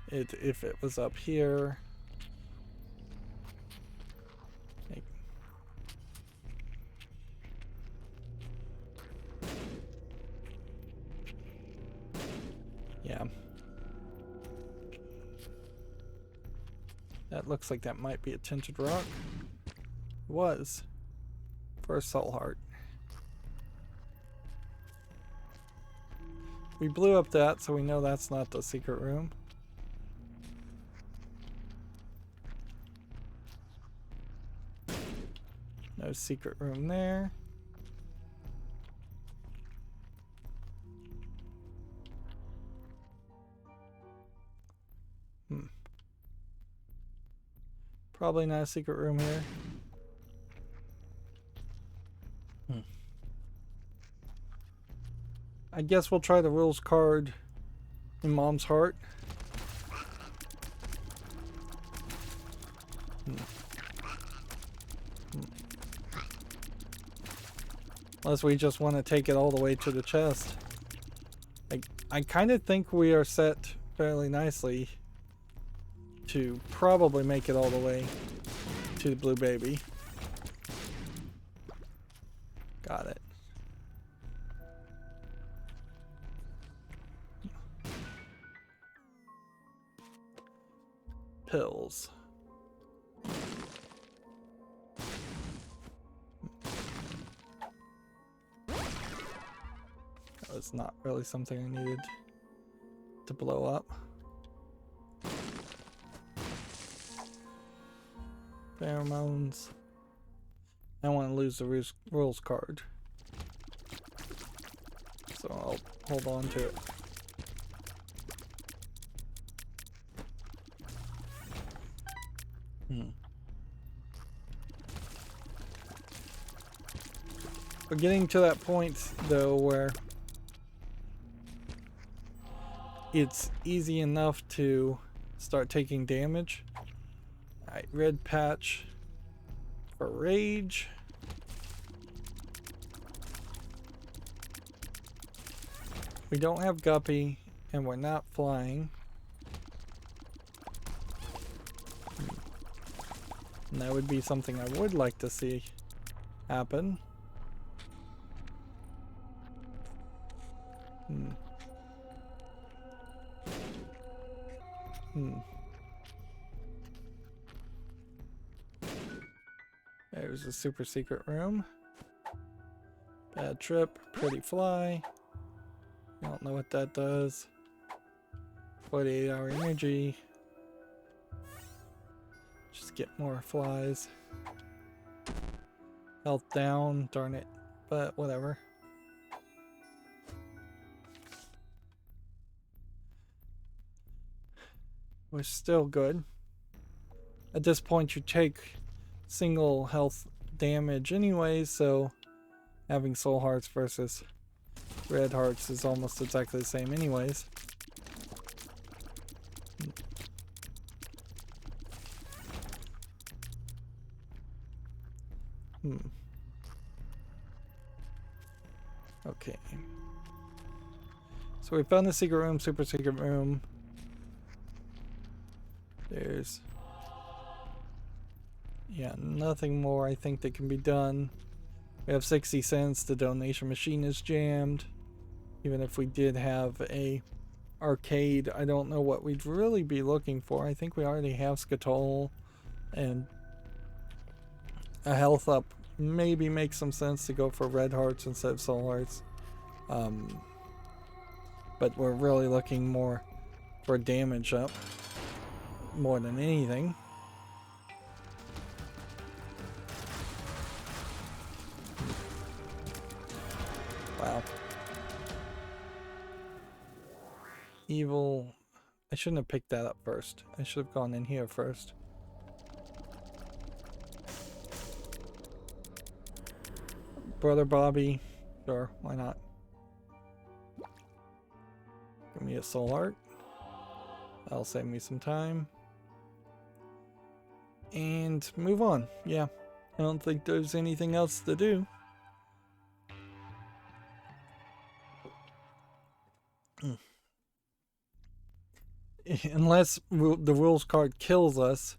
it if it was up here. Like, yeah. That looks like that might be a tinted rock. It was. For a soul heart. We blew up that, so we know that's not the secret room. No secret room there. Probably not a secret room here. I guess we'll try the rules card in Mom's heart. Unless we just want to take it all the way to the chest. I kind of think we are set fairly nicely to probably make it all the way to the blue baby. Got it. Pills. was not really something I needed to blow up. Pheromones. I don't want to lose the rules card, so I'll hold on to it. We're getting to that point, though, where it's easy enough to start taking damage. Alright, red patch for rage. We don't have Guppy, and we're not flying. And that would be something I would like to see happen. There's a super secret room. Bad trip, pretty fly. I don't know what that does. 48-hour energy. Just get more flies. Health down, darn it. But whatever. We're still good. At this point you take single health damage anyway, so having soul hearts versus red hearts is almost exactly the same anyways. Okay. So we found the secret room, super secret room. There's... yeah, nothing more I think that can be done. We have 60 cents. The donation machine is jammed. Even if we did have a arcade, I don't know what we'd really be looking for. I think we already have Skatol, and a health up maybe makes some sense to go for red hearts instead of soul hearts. But we're really looking more for damage up more than anything. Wow. Evil. I shouldn't have picked that up first. I should have gone in here first. Brother Bobby. Sure, why not? Give me a soul heart. That'll save me some time. And move on. Yeah, I don't think there's anything else to do. Unless the rules card kills us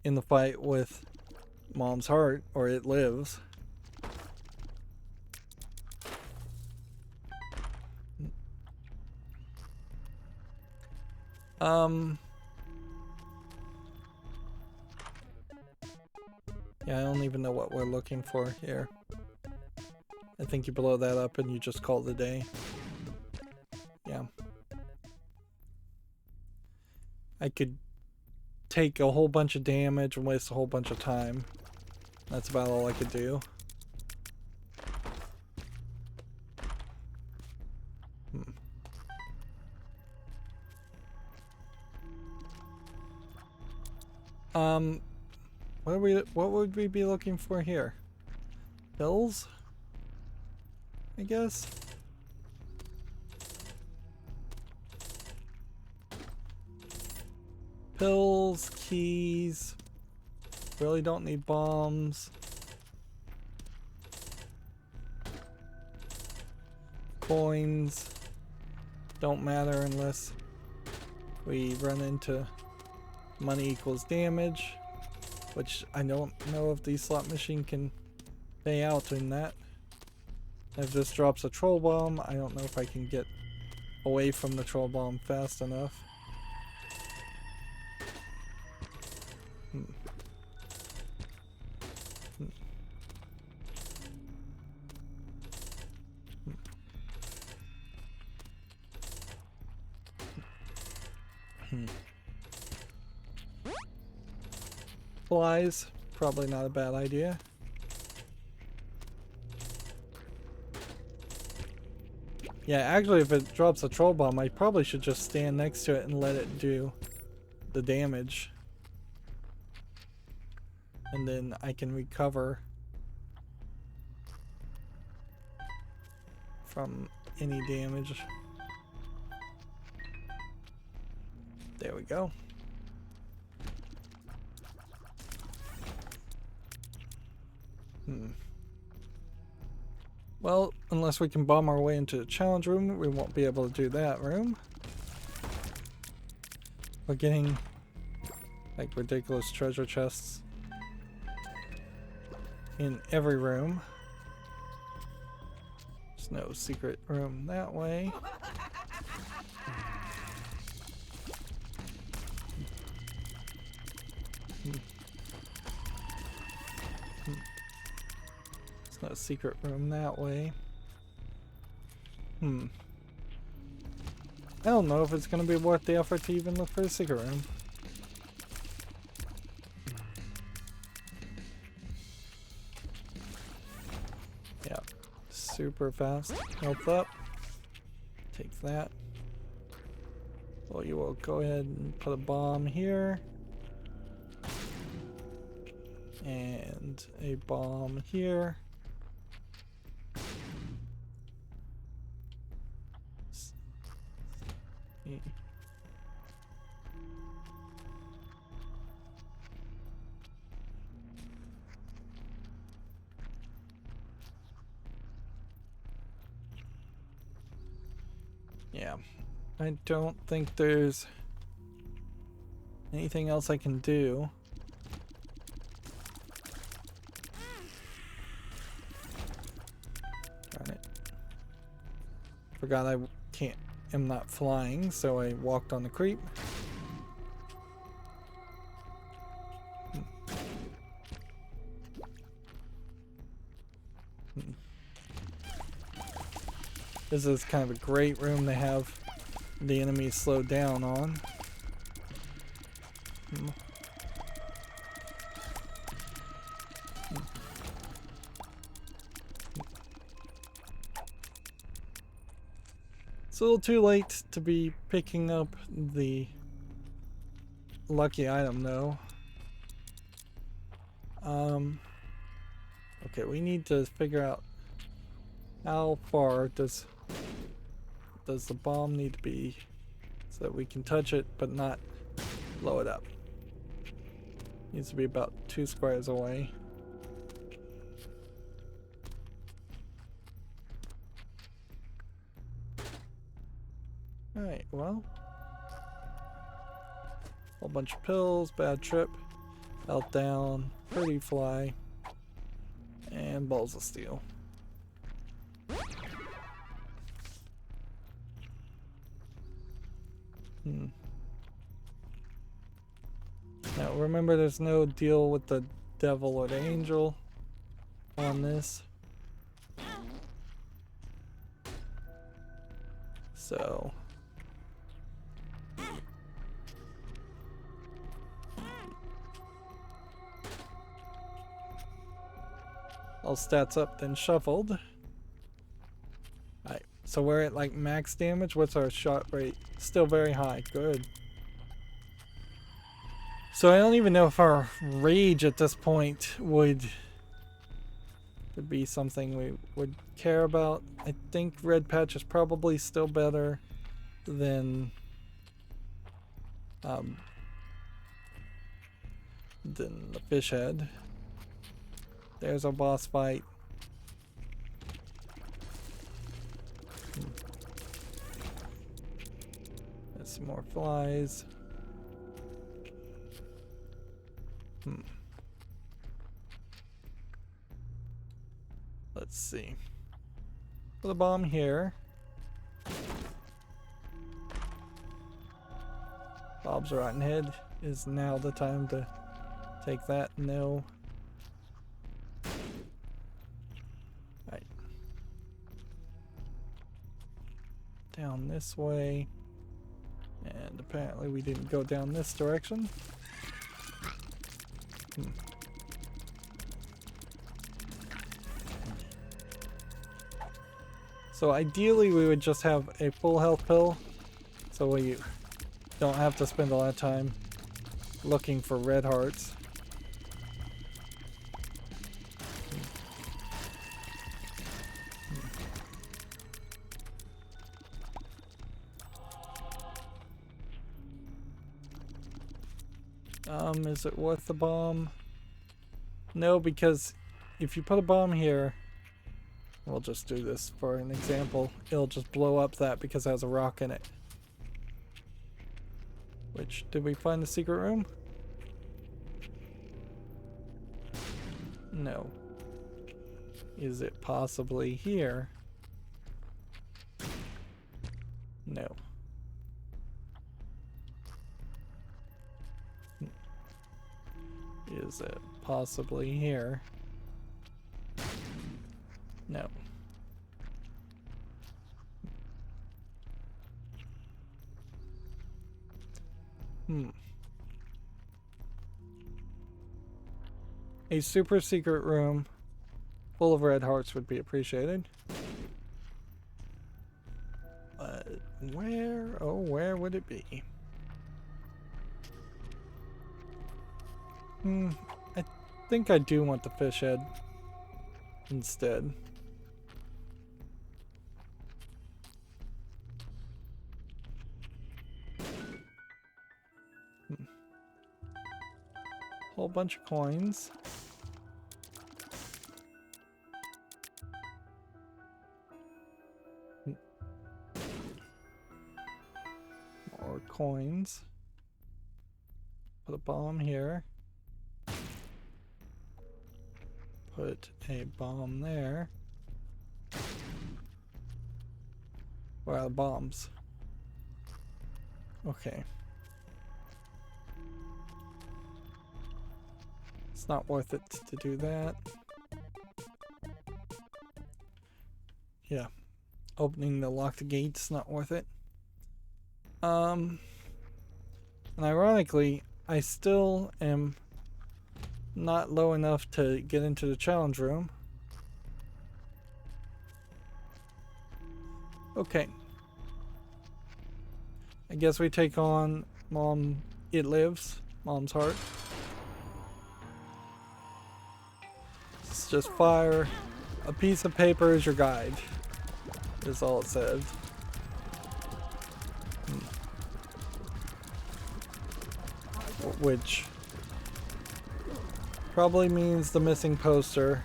in the fight with Mom's heart, or it lives. Yeah, I don't even know what we're looking for here. I think you blow that up and you just call it a day. Yeah. I could take a whole bunch of damage and waste a whole bunch of time. That's about all I could do. What would we be looking for here? Pills? I guess. Pills, keys. Really don't need bombs. Coins. Don't matter unless we run into money equals damage, which I don't know if the slot machine can pay out in that. If this drops a troll bomb, I don't know if I can get away from the troll bomb fast enough. Flies, probably not a bad idea. Yeah, actually, if it drops a troll bomb, I probably should just stand next to it and let it do the damage. And then I can recover from any damage. There we go. Well, unless we can bomb our way into the challenge room, we won't be able to do that room. We're getting like ridiculous treasure chests in every room. There's no secret room that way. There's no secret room that way. I don't know if it's going to be worth the effort to even look for a secret room. Yeah, super fast. Health up. Take that. Well, you will go ahead and put a bomb here. And a bomb here. Yeah, I don't think there's anything else I can do. Darn it. Forgot I am not flying, so I walked on the creep. This is kind of a great room to have the enemies slowed down on. It's a little too late to be picking up the lucky item though. Okay, we need to figure out how far does the bomb need to be so that we can touch it but not blow it up. Needs to be about 2 squares away. Alright, well. Whole bunch of pills, bad trip, health down, pretty fly, and balls of steel. Now remember, there's no deal with the devil or the angel on this. So all stats up, then shuffled. Alright, so we're at like max damage. What's our shot rate? Still very high. Good. So I don't even know if our rage at this point would be something we would care about. I think red patch is probably still better than the fish head. There's our boss fight. There's some more flies. Let's see. Put a bomb here. Bob's Rotten Head. Is now the time to take that? No. Right. Down this way. And And apparently we didn't go down this direction. So ideally we would just have a full health pill, so we don't have to spend a lot of time looking for red hearts. Is it worth the bomb? No, because if you put a bomb here, we'll just do this for an example, it'll just blow up that because it has a rock in it. Which, did we find the secret room? No. Is it possibly here? No. Is it possibly here? No. A super secret room full of red hearts would be appreciated. But where, oh, where would it be? I think I do want the fish head instead. Whole bunch of coins. More coins. Put a bomb here. Put a bomb there. Where are the bombs? Okay. It's not worth it to do that. Yeah. Opening the locked gate's not worth it. And ironically, I still am not low enough to get into the challenge room. Okay. I guess we take on Mom, It Lives, Mom's Heart. It's just fire. A piece of paper is your guide, is all it said. Which probably means the missing poster.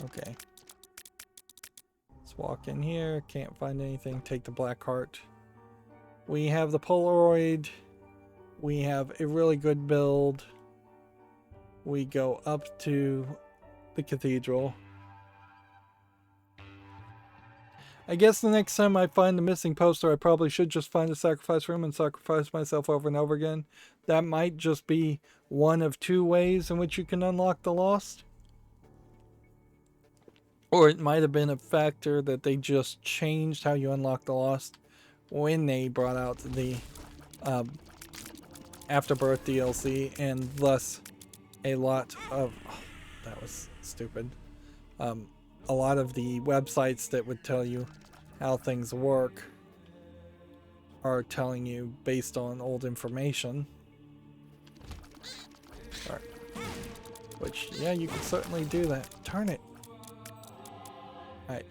Okay. Let's walk in here. Can't find anything. Take the black heart. We have the Polaroid. We have a really good build. We go up to the cathedral. I guess the next time I find the missing poster, I probably should just find a sacrifice room and sacrifice myself over and over again. That might just be one of two ways in which you can unlock the lost. Or it might have been a factor that they just changed how you unlock the lost when they brought out the Afterbirth DLC, and thus a lot of... Oh, that was stupid. A lot of the websites that would tell you how things work are telling you based on old information. Right. Which, yeah, you can certainly do that. Turn it. Alright.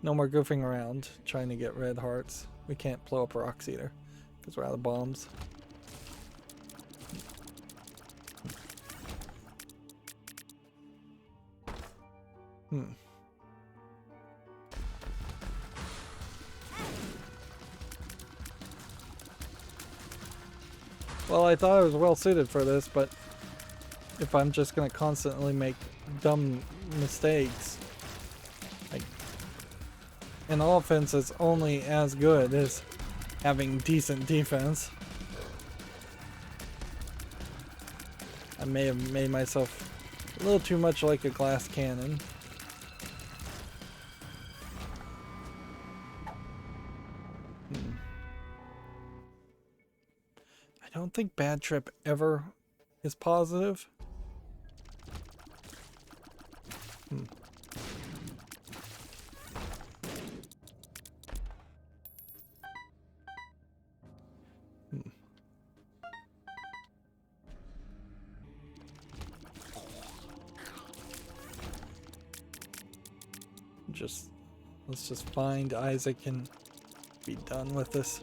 No more goofing around trying to get red hearts. We can't blow up rocks either, because we're out of bombs. Well, I thought I was well suited for this, but if I'm just gonna constantly make dumb mistakes, like, an offense is only as good as having decent defense. I may have made myself A little too much like a glass cannon. I don't think bad trip ever is positive. Let's just find Isaac and be done with this.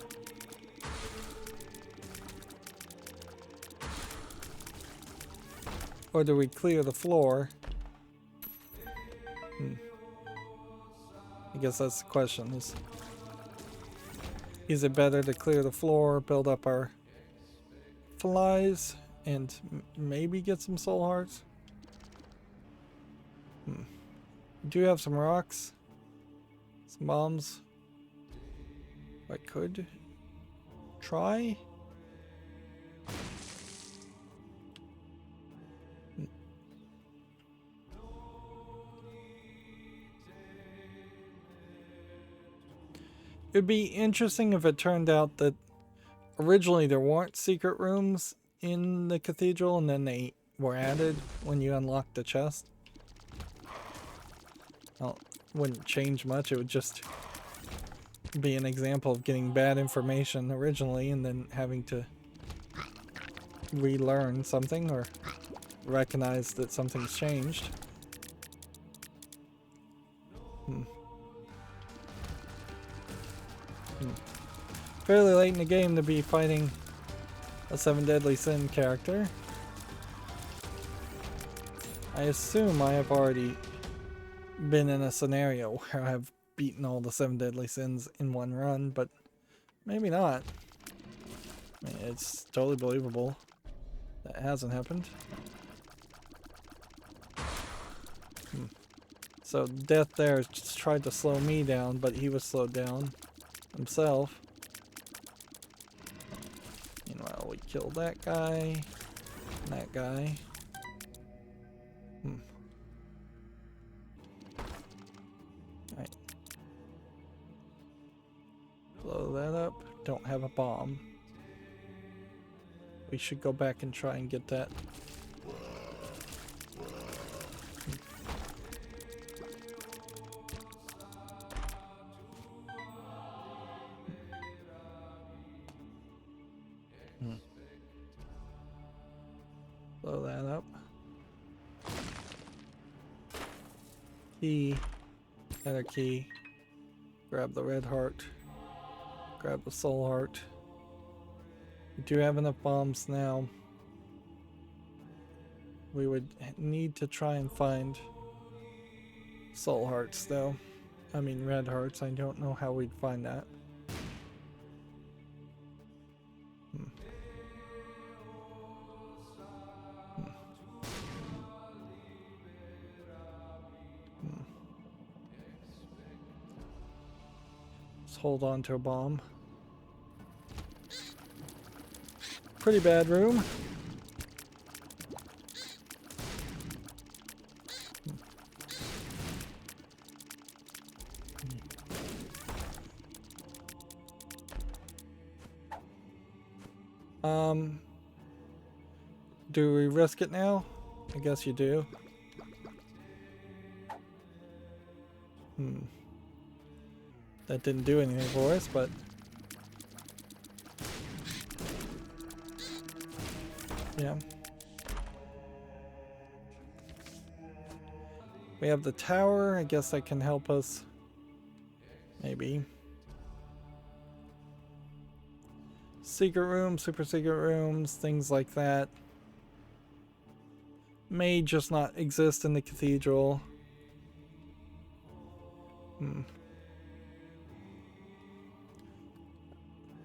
Or do we clear the floor? I guess that's the question. Is it better to clear the floor, build up our flies, and maybe get some soul hearts? We do have some rocks. Some bombs. I could try. It'd be interesting if it turned out that originally there weren't secret rooms in the cathedral and then they were added when you unlocked the chest. Well, wouldn't change much. It would just be an example of getting bad information originally and then having to relearn something or recognize that something's changed. Fairly late in the game to be fighting a 7 Deadly Sin character. I assume I have already been in a scenario where I have beaten all the 7 Deadly Sins in one run, but maybe not. I mean, it's totally believable that hasn't happened. So Death there just tried to slow me down, but he was slowed down himself. Meanwhile, we killed that guy and that guy. Alright. Blow that up. Don't have a bomb. We should go back and try and get that. Blow that up. Key. Enter key. Grab the red heart. Grab the soul heart. We do have enough bombs now. We would need to try and find soul hearts though. I mean red hearts. I don't know how we'd find that. Let's hold on to a bomb. Pretty bad room. Do we risk it now? I guess you do. That didn't do anything for us, but yeah. We have the tower. I guess that can help us. Maybe. Secret rooms, super secret rooms, things like that. May just not exist in the cathedral.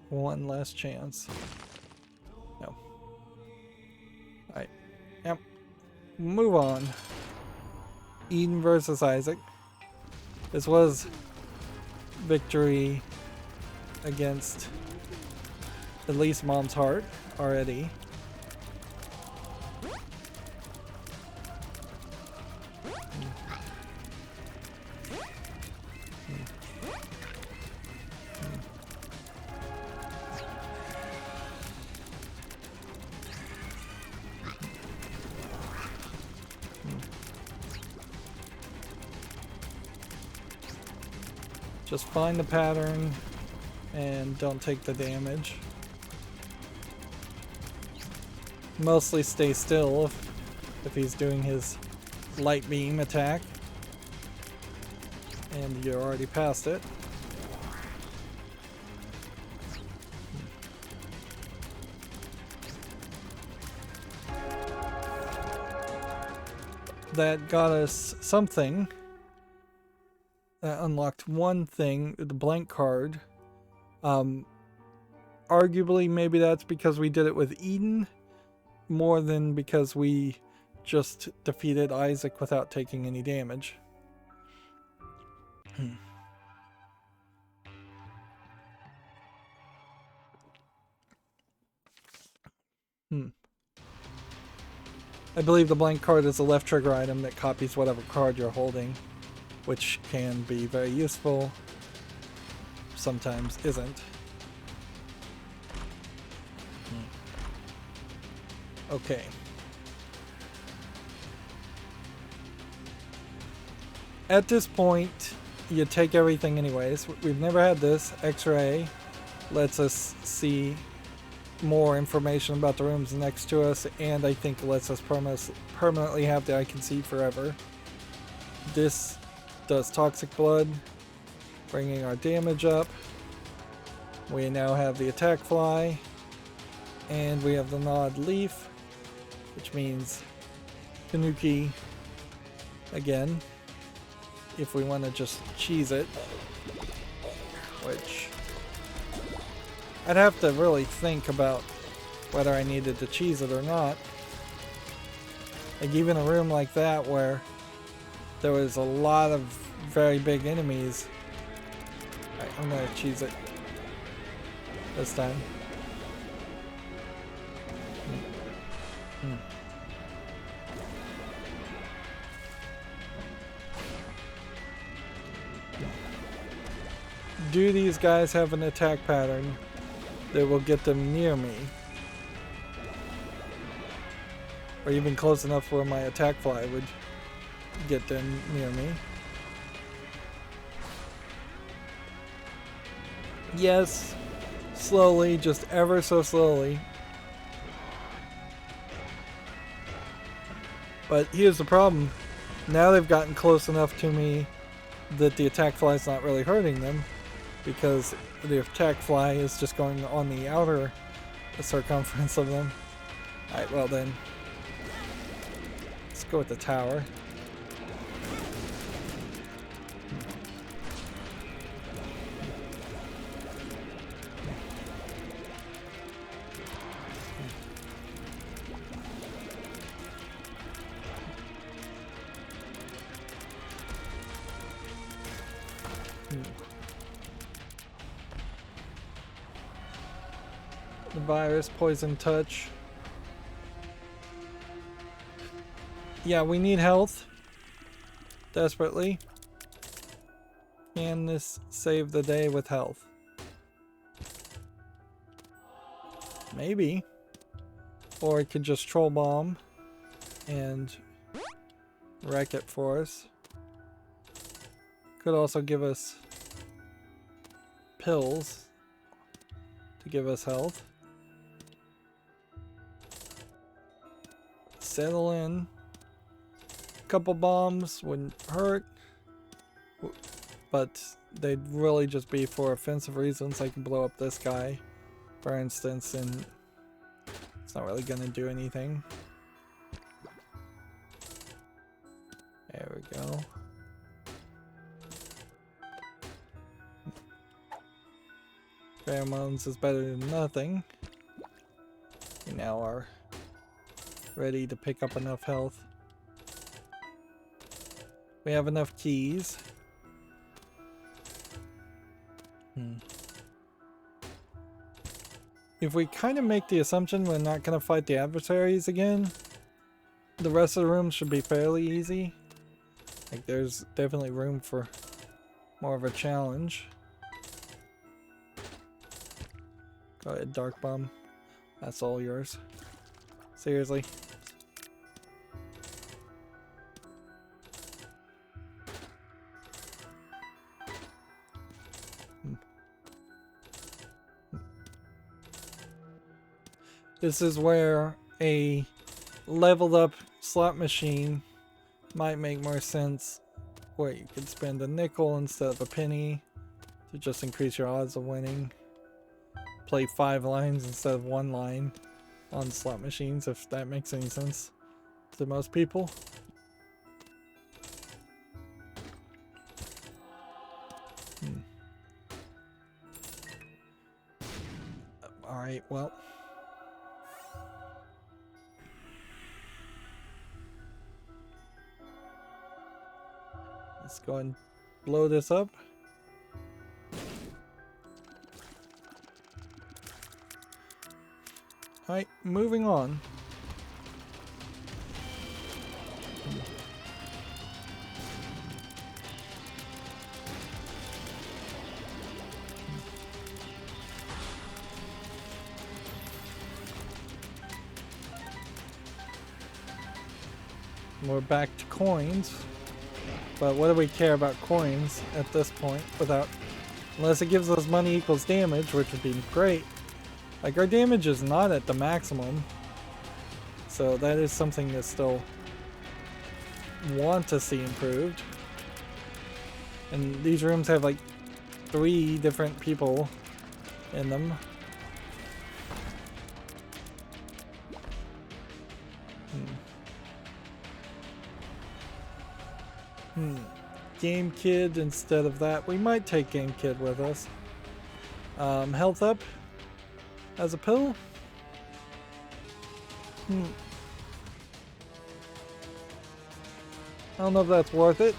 One last chance. No. Alright. Yep. Move on. Eden versus Isaac. This was victory against at least Mom's heart already. Just find the pattern and don't take the damage. Mostly stay still if he's doing his light beam attack. And you're already past it. That got us something. That unlocked one thing, the blank card. Arguably, maybe that's because we did it with Eden, more than because we just defeated Isaac without taking any damage. I believe the blank card is a left trigger item that copies whatever card you're holding, which can be very useful, sometimes isn't. Okay. At this point, you take everything anyways. We've never had this. X-ray lets us see more information about the rooms next to us, and I think lets us permanently have the I can see forever. This does toxic blood, bringing our damage up. We now have the attack fly, and we have the gnawed leaf, which means Tanuki again, if we want to just cheese it, which I'd have to really think about whether I needed to cheese it or not. Like even a room like that where there was a lot of very big enemies. Alright, I'm gonna cheese it this time. Do these guys have an attack pattern that will get them near me? Or even close enough where my attack fly would get them near me? Yes, slowly, just ever so slowly. But here's the problem. Now they've gotten close enough to me that the attack fly is not really hurting them, because the attack fly is just going on the outer circumference of them. Alright, well then, let's go with the tower. The virus, poison touch. Yeah, we need health desperately. Can this save the day with health? Maybe. Or it could just troll bomb and wreck it for us. Could also give us pills to give us health. Settle in. A couple bombs wouldn't hurt, but they'd really just be for offensive reasons. I can blow up this guy, for instance, and it's not really gonna do anything. There we go. Pheromones is better than nothing. We now are ready to pick up enough health. We have enough keys. If we kind of make the assumption we're not going to fight the adversaries again, the rest of the rooms should be fairly easy. Like there's definitely room for more of a challenge. Go ahead, Dark Bomb. That's all yours. Seriously. This is where a leveled up slot machine might make more sense, where you could spend a nickel instead of a penny to just increase your odds of winning. Play 5 lines instead of 1 line on slot machines, if that makes any sense to most people. Alright, well. Let's go and blow this up. Alright, moving on. We're back to coins. But what do we care about coins at this point without, unless it gives us money equals damage, which would be great. Like, our damage is not at the maximum, so that is something that still want to see improved. And these rooms have like 3 different people in them. Game Kid instead of that. We might take Game Kid with us. Health up as a pill? I don't know if that's worth it.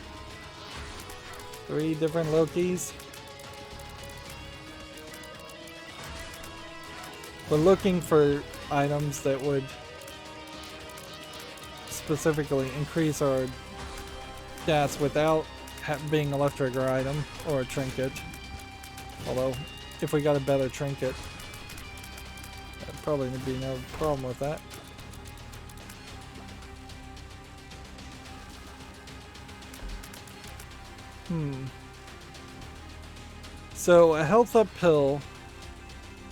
3 different Lokis. We're looking for items that would specifically increase our stats without being a left trigger item or a trinket. Although, if we got a better trinket, there'd probably be no problem with that. So, a health up pill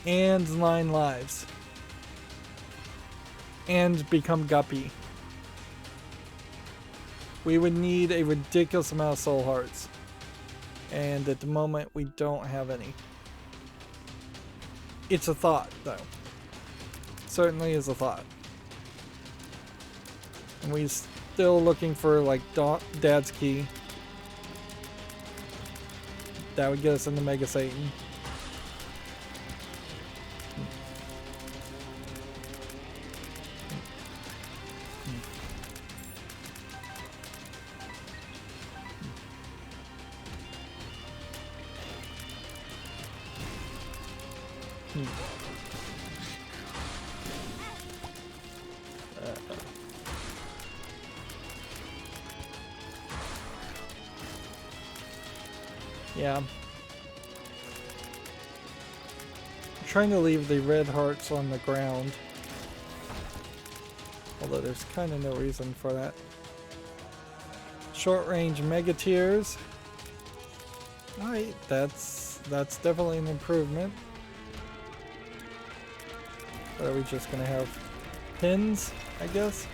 and 9 lives. And become Guppy. We would need a ridiculous amount of soul hearts. And at the moment, we don't have any. It's a thought, though. Certainly is a thought. And we're still looking for, like, Dad's Key. That would get us into Mega Satan. Yeah. I'm trying to leave the red hearts on the ground. Although there's kind of no reason for that. Short range mega tiers. Alright, that's definitely an improvement. But are we just gonna have pins, I guess?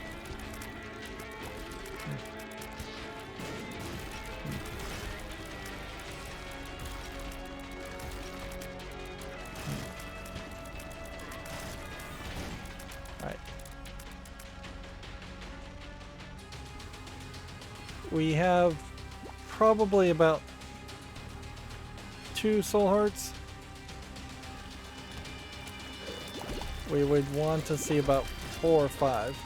We have probably about 2 soul hearts. We would want to see about 4 or 5.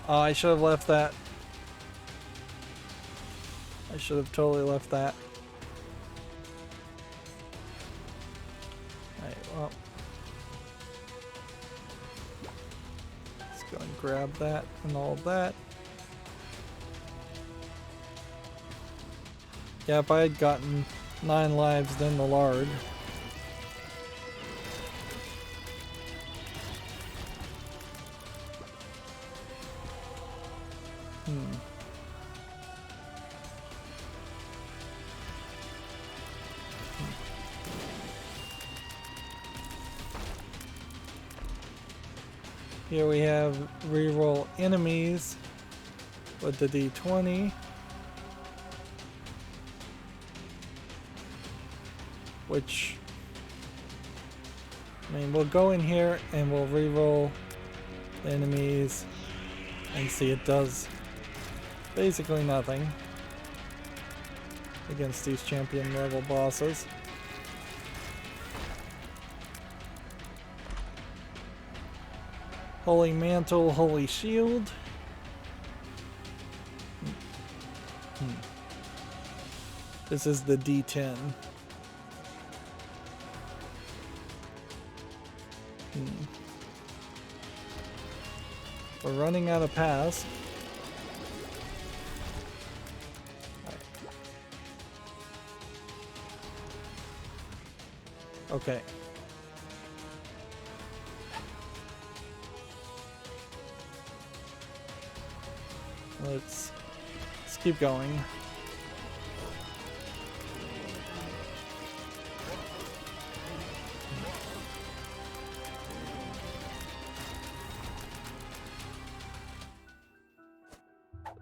Oh, I should have left that. I should have totally left that. Well, let's go and grab that and all of that. Yeah, if I had gotten 9 lives, then the lard. Here we have reroll enemies with the D20. Which, I mean, we'll go in here and we'll reroll the enemies and see it does basically nothing against these champion level bosses. Holy Mantle, Holy Shield. This is the D10. We're running out of pass. Right. Okay. Let's keep going.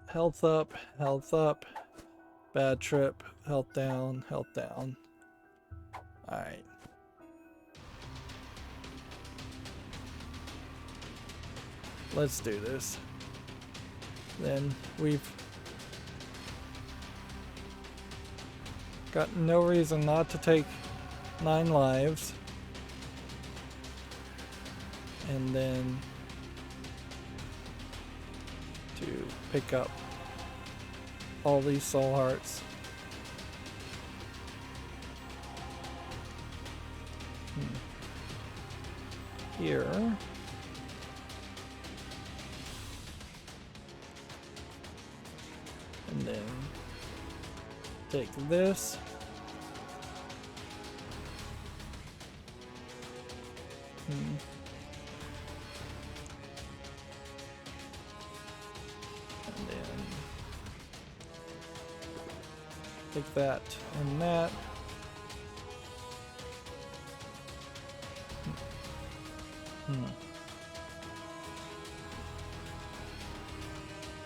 Health up, health up. Bad trip, health down, health down. Alright. Let's do this. Then we've got no reason not to take 9 lives. And then to pick up all these soul hearts. Here. And then take this. And then take that and that.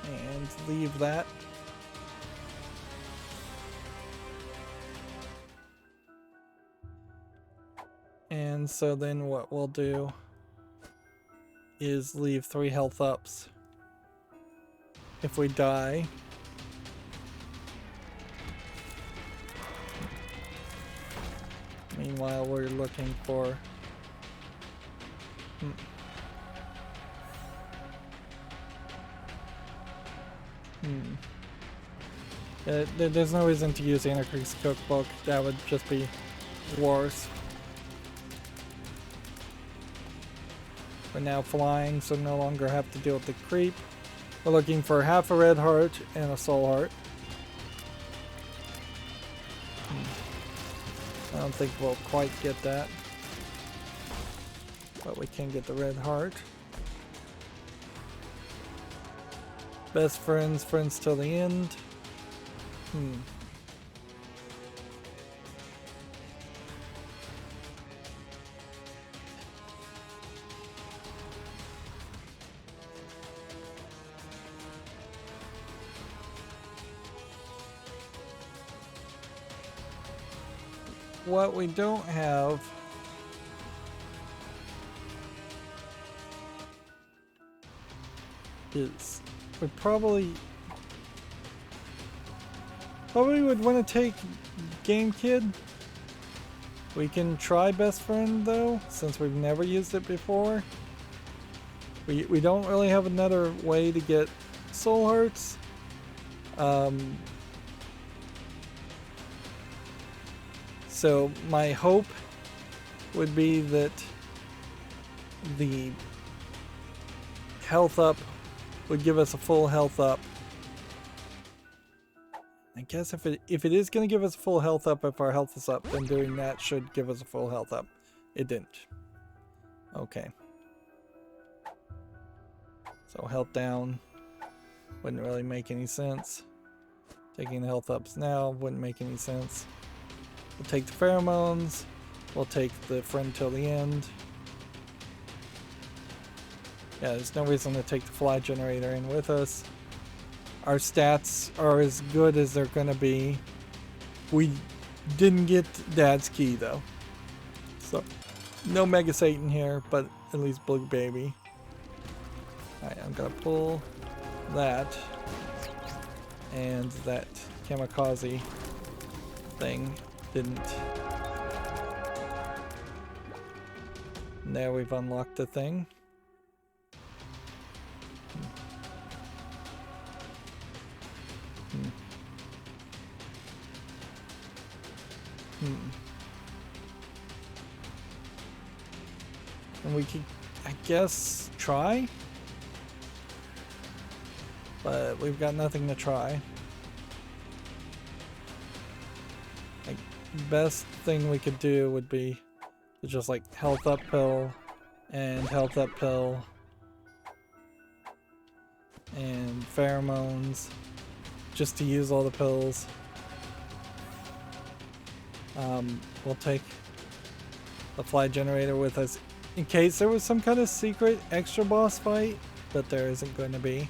And leave that. And so then what we'll do is leave 3 health ups if we die. Meanwhile, we're looking for there's no reason to use Anarchy's cookbook. That would just be worse. We're now flying, so no longer have to deal with the creep. We're looking for half a red heart and a soul heart. I don't think we'll quite get that. But we can get the red heart. Best friends, friends till the end. What we don't have is we probably would want to take Game Kid. We can try Best Friend though, since we've never used it before. We don't really have another way to get soul hearts. So my hope would be that the health up would give us a full health up. I guess if it is going to give us a full health up, if our health is up, then doing that should give us a full health up. It didn't. Okay. So health down wouldn't really make any sense. Taking the health ups now wouldn't make any sense. We'll take the pheromones. We'll take the friend till the end. Yeah, there's no reason to take the fly generator in with us. Our stats are as good as they're gonna be. We didn't get Dad's key though. So, no Mega Satan here, but at least Blue Baby. Alright, I'm gonna pull that. And that kamikaze thing didn't. Now we've unlocked the thing. And we could, I guess, try? But we've got nothing to try. Like, best thing we could do would be to just like health up pill and health up pill and pheromones just to use all the pills. We'll take the fly generator with us in case there was some kind of secret extra boss fight, but there isn't going to be.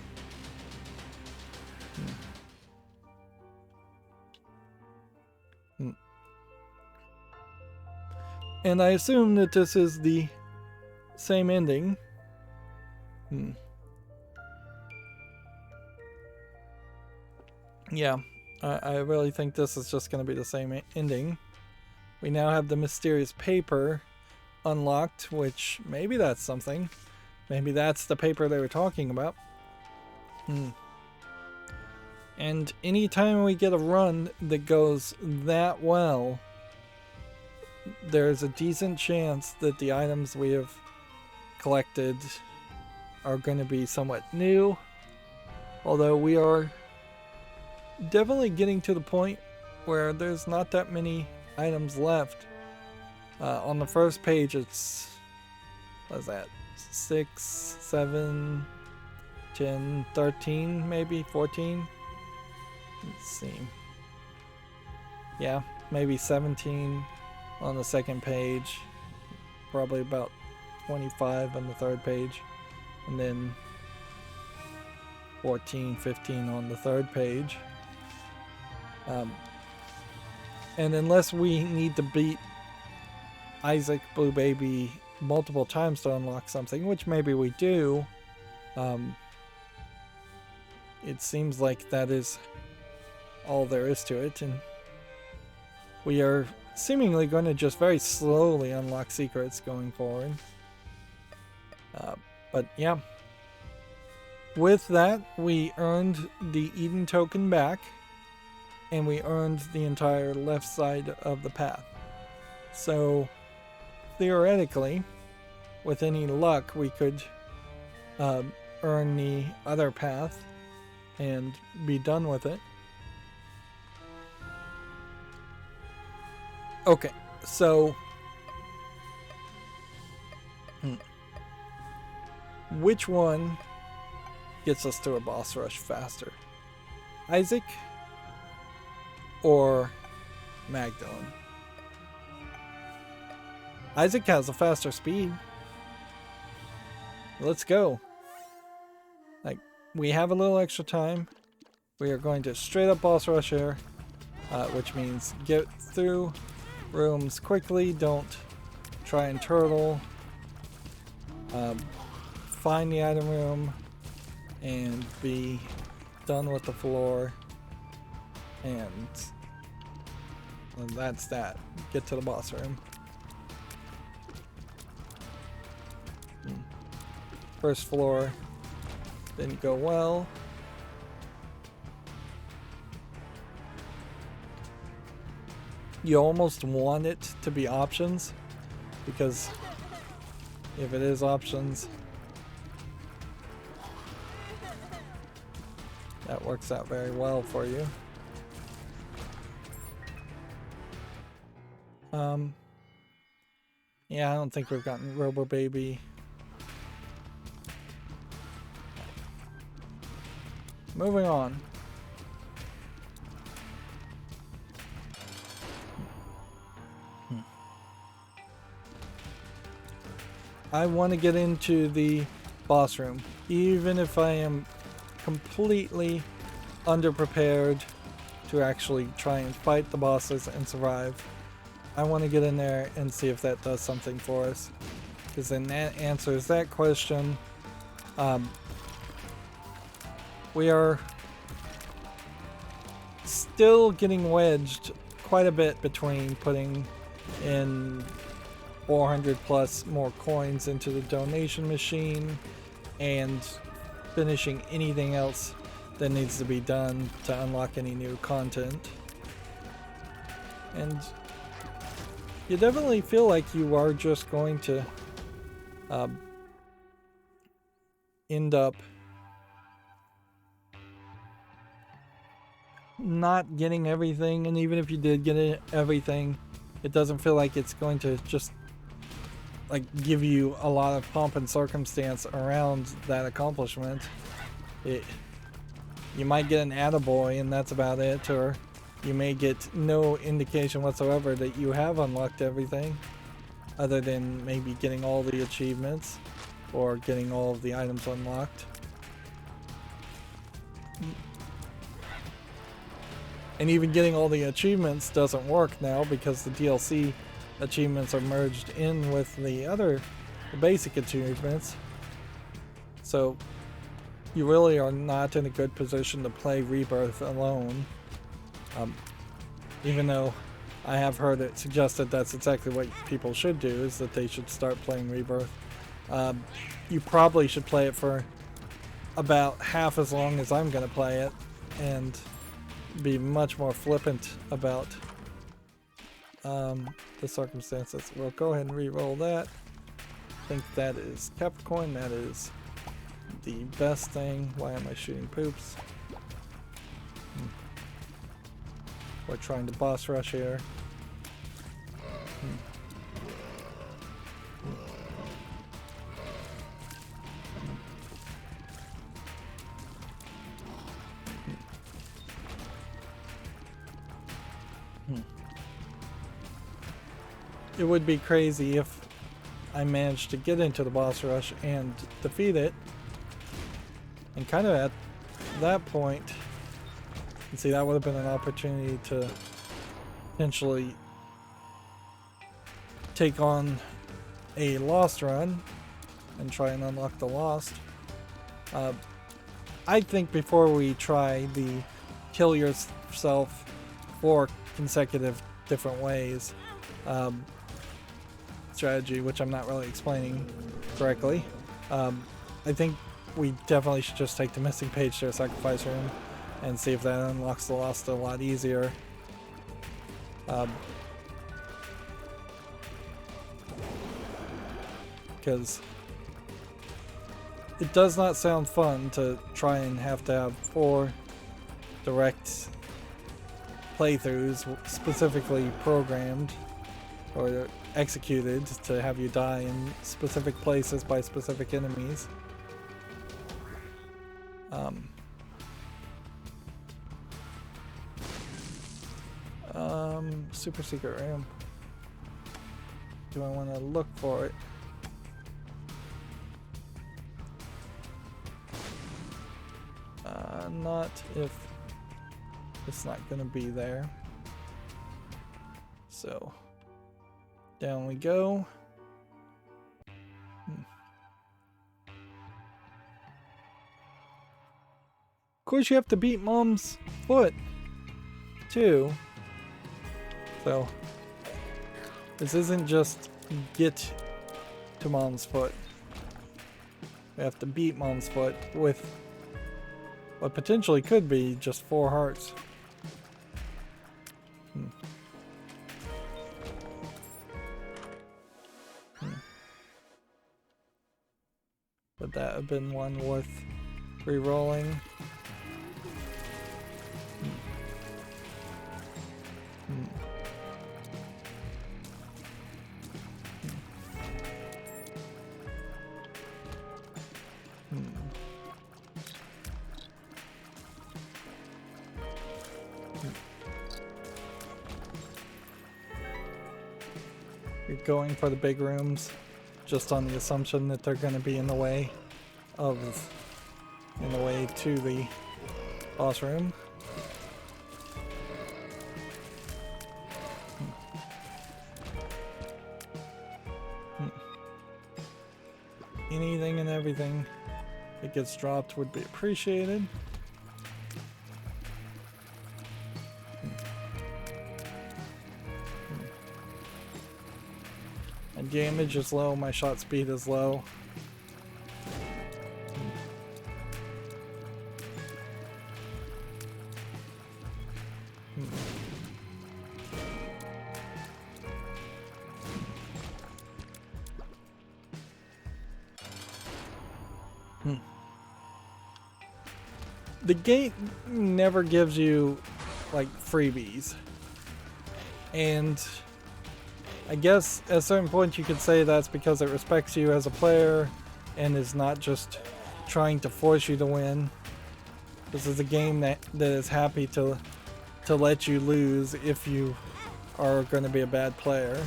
And I assume that this is the same ending. Yeah, I really think this is just going to be the same ending. We now have the mysterious paper unlocked, which maybe that's something. Maybe that's the paper they were talking about. And anytime we get a run that goes that well, there's a decent chance that the items we have collected are going to be somewhat new. Although we are definitely getting to the point where there's not that many items left. On the first page it's, what is that, 6, 7, 10, 13, maybe 14. Let's see. Yeah, maybe 17 on the second page. Probably about 25 on the third page. And then 14, 15 on the third page. And unless we need to beat Isaac Blue Baby multiple times to unlock something, which maybe we do, it seems like that is all there is to it, and we are seemingly going to just very slowly unlock secrets going forward. But yeah, with that we earned the Eden token back, and we earned the entire left side of the path. So theoretically, with any luck, we could earn the other path and be done with it. Okay, so which one gets us to a boss rush faster? Isaac or Magdalene? Isaac has a faster speed. Let's go. Like, we have a little extra time. We are going to straight up boss rush here, which means get through rooms quickly. Don't try and turtle. Find the item room and be done with the floor. And that's that. Get to the boss room. First floor didn't go well. You almost want it to be options, because if it is options, that works out very well for you. Yeah, I don't think we've gotten Robo Baby. Moving on. I want to get into the boss room. Even if I am completely underprepared to actually try and fight the bosses and survive, I want to get in there and see if that does something for us. Because then that answers that question. We are still getting wedged quite a bit between putting in 400 plus more coins into the donation machine and finishing anything else that needs to be done to unlock any new content. And you definitely feel like you are just going to end up not getting everything, and even if you did get everything, it doesn't feel like it's going to just like give you a lot of pomp and circumstance around that accomplishment. You might get an attaboy and that's about it, or you may get no indication whatsoever that you have unlocked everything, other than maybe getting all the achievements or getting all of the items unlocked. And even getting all the achievements doesn't work now because the DLC achievements are merged in with the basic achievements. So you really are not in a good position to play Rebirth alone. Even though I have heard it suggested that's exactly what people should do, is that they should start playing Rebirth. You probably should play it for about half as long as I'm going to play it, and be much more flippant about the circumstances. We'll go ahead and re-roll that. I think that is Capricorn. That is the best thing. Why am I shooting poops? We're trying to boss rush here. It would be crazy if I managed to get into the boss rush and defeat it. And kind of at that point, you see, that would have been an opportunity to potentially take on a lost run and try and unlock the lost. I think before we try the kill yourself 4 consecutive different ways strategy, which I'm not really explaining correctly, I think we definitely should just take the missing page to a sacrifice room and see if that unlocks the lost a lot easier. Because it does not sound fun to try and have to have 4 direct playthroughs specifically programmed or executed to have you die in specific places by specific enemies. Super secret room. Do I want to look for it? Not if it's not gonna be there. So down we go. Of course you have to beat Mom's foot too. So this isn't just get to Mom's foot. We have to beat Mom's foot with what potentially could be just 4 hearts. Would that have been one worth re-rolling? You're going for the big rooms just on the assumption that they're going to be in the way. in the way to the boss room. Anything and everything that gets dropped would be appreciated. My damage is low, my shot speed is low. The game never gives you like freebies, and I guess at a certain point you could say that's because it respects you as a player and is not just trying to force you to win. This is a game that is happy to let you lose if you are going to be a bad player.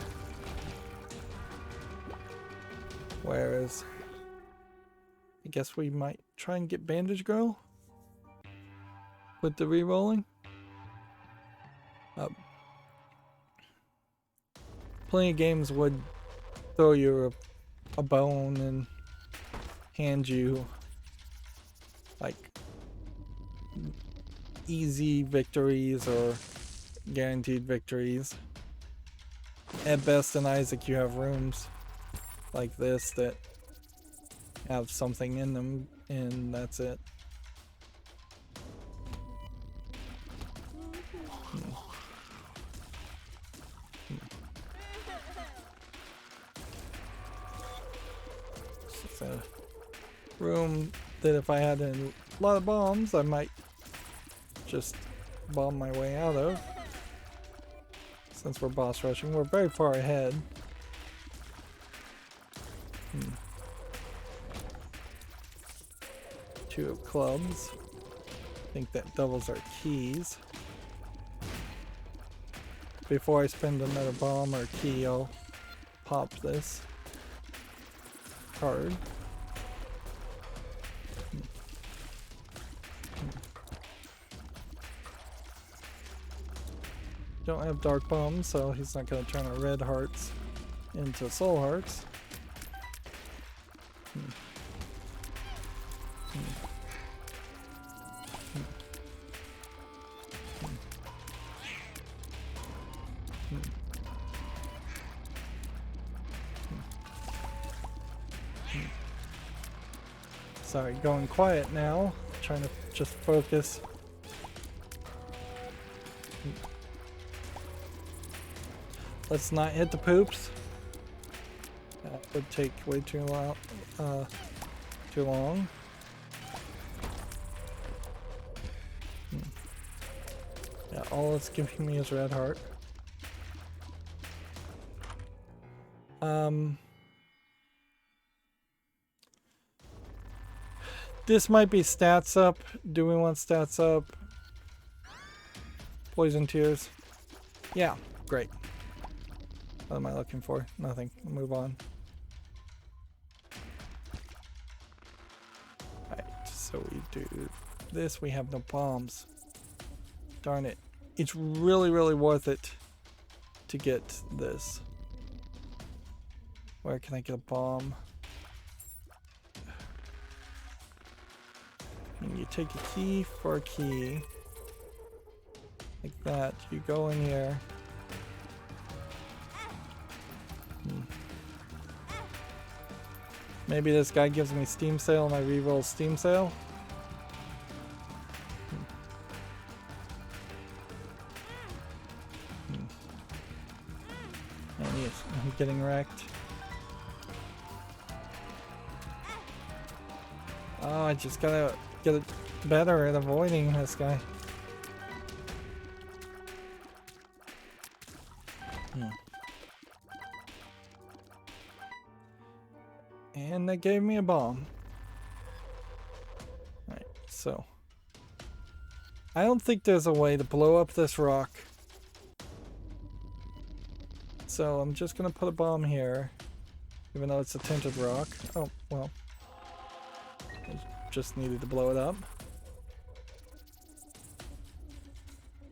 Whereas I guess we might try and get Bandage Girl with the re-rolling. Plenty of games would throw you a bone and hand you like easy victories or guaranteed victories. At best in Isaac you have rooms like this that have something in them and that's it. It's a room that if I had a lot of bombs I might just bomb my way out of. Since we're boss rushing, we're very far ahead. Two of clubs. I think that doubles our keys. Before I spend another bomb or key, I'll pop this card. Don't have dark bombs, so he's not going to turn our red hearts into soul hearts. Sorry, going quiet now. Trying to just focus. Let's not hit the poops. That would take way too long. Yeah, all it's giving me is red heart. This might be stats up. Do we want stats up? Poison tears. Yeah, great. What am I looking for? Nothing. I'll move on. Alright, so we do this. We have no bombs. Darn it. It's really, really worth it to get this. Where can I get a bomb? And you take a key for a key. Like that. You go in here. Maybe this guy gives me Steam Sale and I reroll Steam Sale. And yes, I'm getting wrecked. Oh, I just gotta get better at avoiding this guy. And that gave me a bomb. Alright, so I don't think there's a way to blow up this rock. So I'm just gonna put a bomb here, even though it's a tinted rock. Oh, well. just needed to blow it up.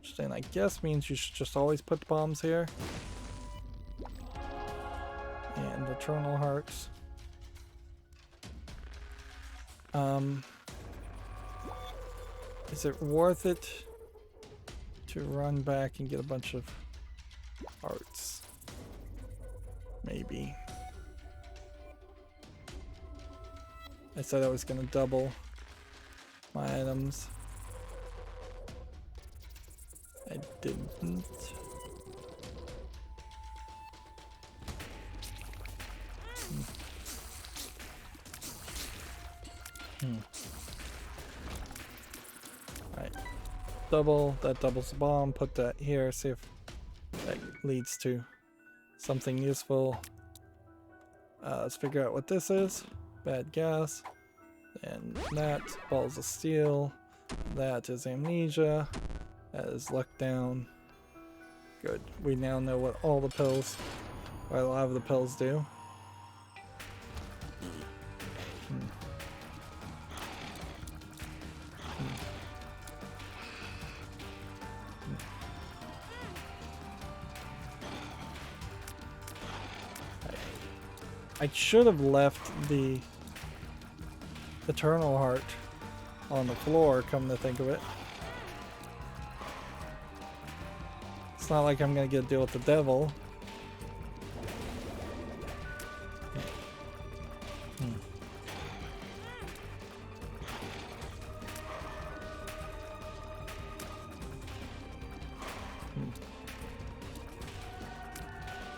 Which then I guess means you should just always put the bombs here. And Eternal Hearts. Is it worth it to run back and get a bunch of hearts? Maybe. I said I was gonna double my items. I didn't. Alright. Double, that doubles the bomb, put that here, see if that leads to something useful. Let's figure out what this is. Bad gas. And that, balls of steel. That is amnesia. That is luck down. Good. We now know what all the pills, or a lot of the pills do. I should have left the Eternal Heart on the floor, come to think of it. It's not like I'm gonna get to deal with the devil.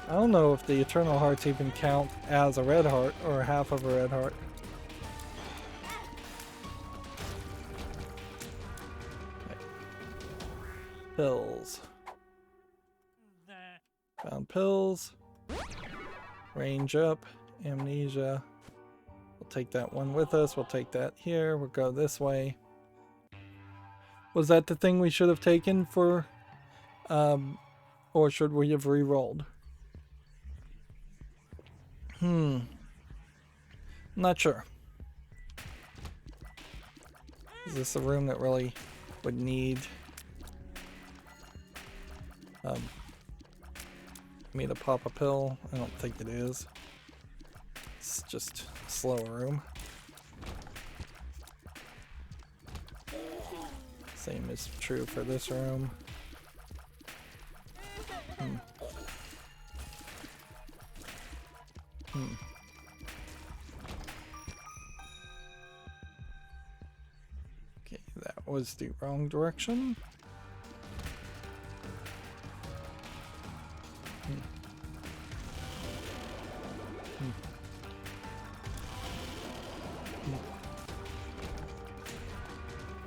I don't know if the Eternal Hearts even count as a red heart or half of a red heart. Okay. Pills. Found pills. Range up. Amnesia. We'll take that one with us. We'll take that here. We'll go this way. Was that the thing we should have taken for... or should we have re-rolled? Not sure. Is this a room that really would need me to pop a pill? I don't think it is. It's just a slow room. Same is true for this room. Okay, that was the wrong direction.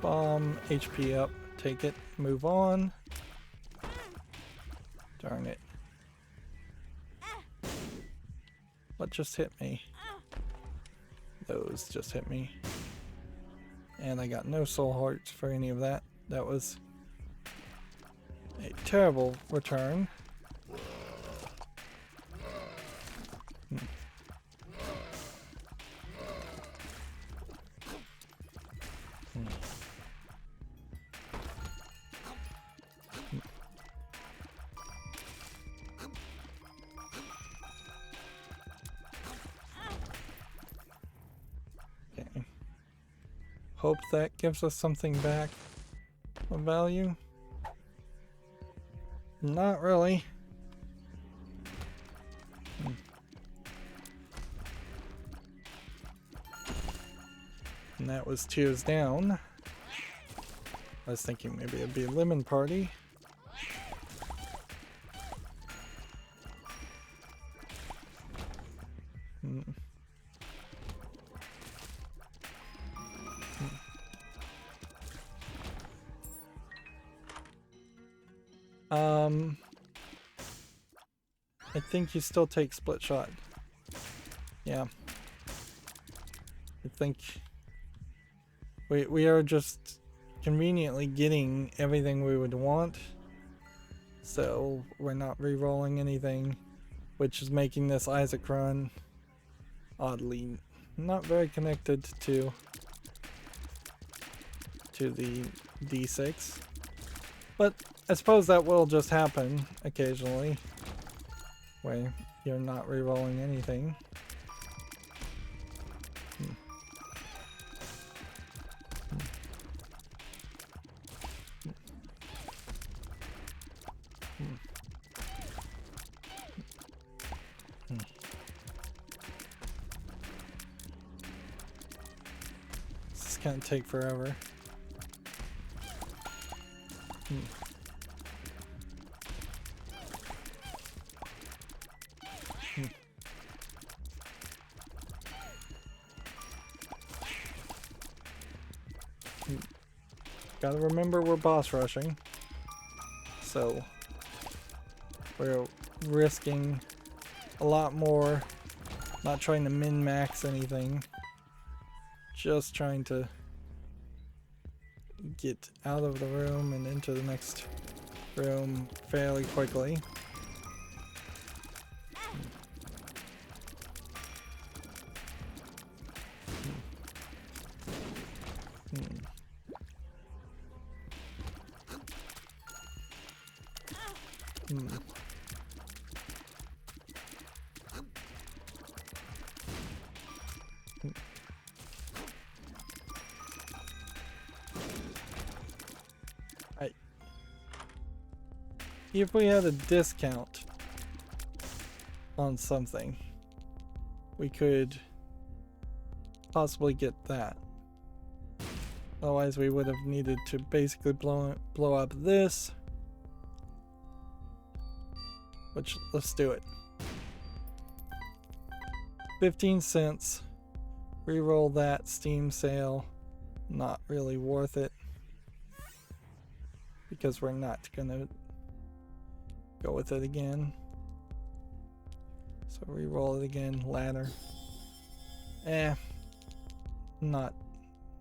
Bomb, HP up, take it, move on. Darn it. What just hit me? Those just hit me. And I got no soul hearts for any of that. That was a terrible return. Hope that gives us something back of value. Not really. And that was tears down. I was thinking maybe it'd be a lemon party. I think you still take split shot. Yeah. I think we are just conveniently getting everything we would want. So we're not re-rolling anything, which is making this Isaac run oddly not very connected to to the D6. But I suppose that will just happen occasionally, where you're not rerolling anything. This is gonna take forever. Gotta remember we're boss rushing, so we're risking a lot more, not trying to min-max anything, just trying to get out of the room and into the next room fairly quickly. If we had a discount on something, we could possibly get that. Otherwise, we would have needed to basically blow up this. Which, let's do it. 15 cents. Reroll that Steam sale. Not really worth it. Because we're not gonna go with it again. So re-roll it again. Ladder. Not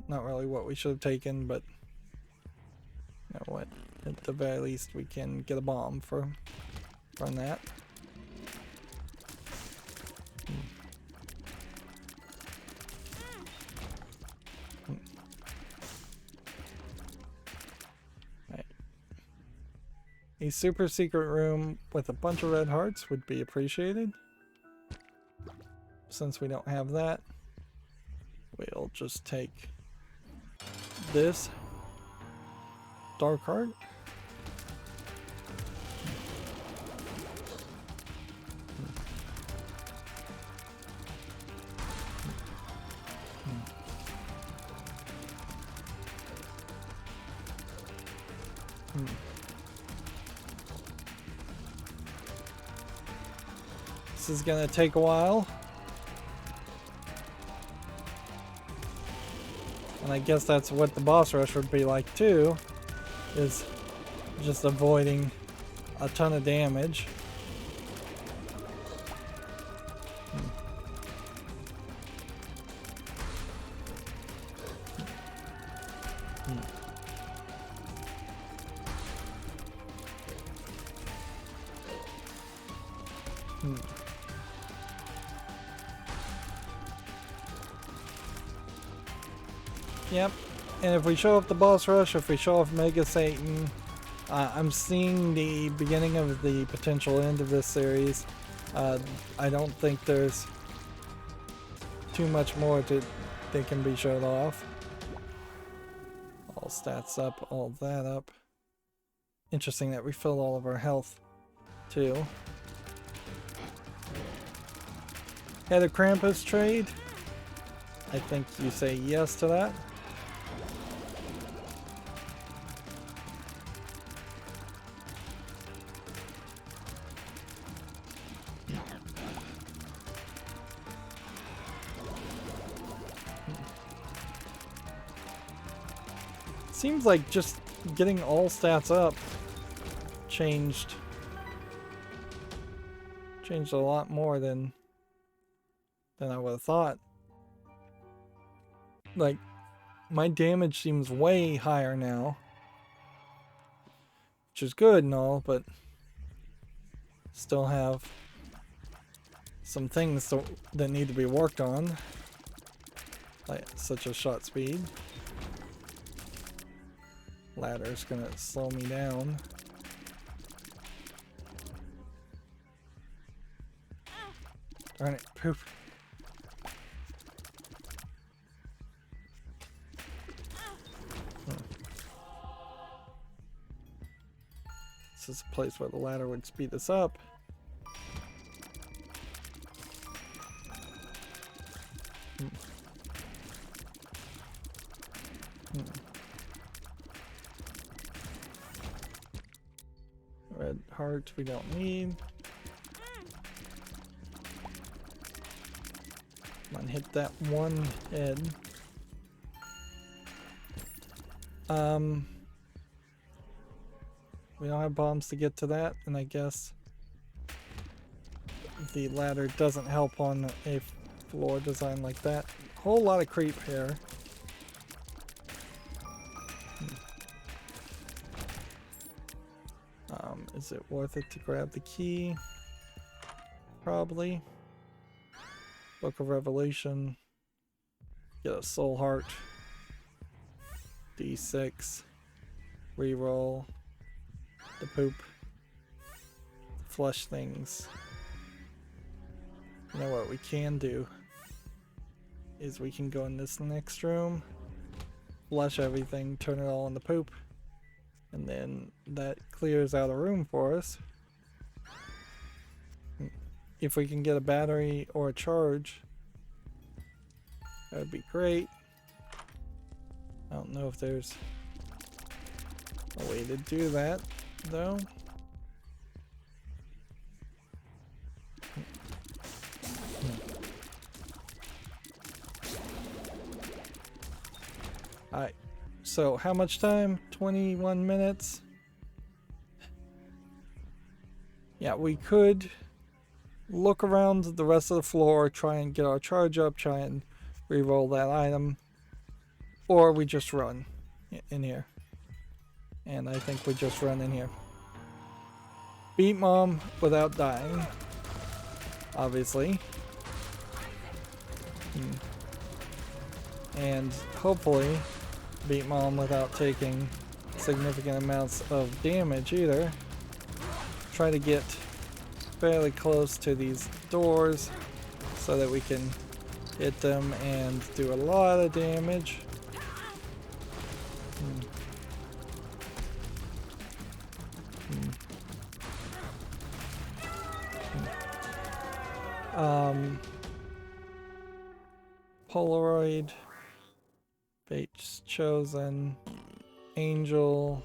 really what we should have taken, but you know what? At the very least, we can get a bomb from that. A super secret room with a bunch of red hearts would be appreciated. Since we don't have that, we'll just take this dark heart. This is gonna take a while. And I guess that's what the boss rush would be like too, is just avoiding a ton of damage. Yep, and if we show off the boss rush, if we show off Mega Satan, I'm seeing the beginning of the potential end of this series. I don't think there's too much more that can be showed off. All stats up, all that up. Interesting that we filled all of our health too. Had a Krampus trade? I think you say yes to that. Seems like just getting all stats up changed a lot more than I would have thought. Like, my damage seems way higher now, which is good and all, but still have some things that need to be worked on, like such as shot speed. Ladder's gonna slow me down. Darn it, poop. This is a place where the ladder would speed us up. Red heart we don't need. Come on, hit that one head. We don't have bombs to get to that, and I guess the ladder doesn't help on a floor design like that. Whole lot of creep here. Is it worth it to grab the key? Probably. Book of Revelation. Get a soul heart. D6. Reroll. The poop. Flush things. You know what we can do? Is we can go in this next room. Flush everything. Turn it all in the poop. And then that clears out a room for us. If we can get a battery or a charge, that would be great. I don't know if there's a way to do that, though. Alright. So, how much time? 21 minutes? Yeah, we could look around the rest of the floor, try and get our charge up, try and re-roll that item. Or we just run in here. And I think we just run in here. Beat Mom without dying. Obviously. And hopefully beat Mom without taking significant amounts of damage either. Try to get fairly close to these doors so that we can hit them and do a lot of damage. Polaroid. Fate's chosen. Angel.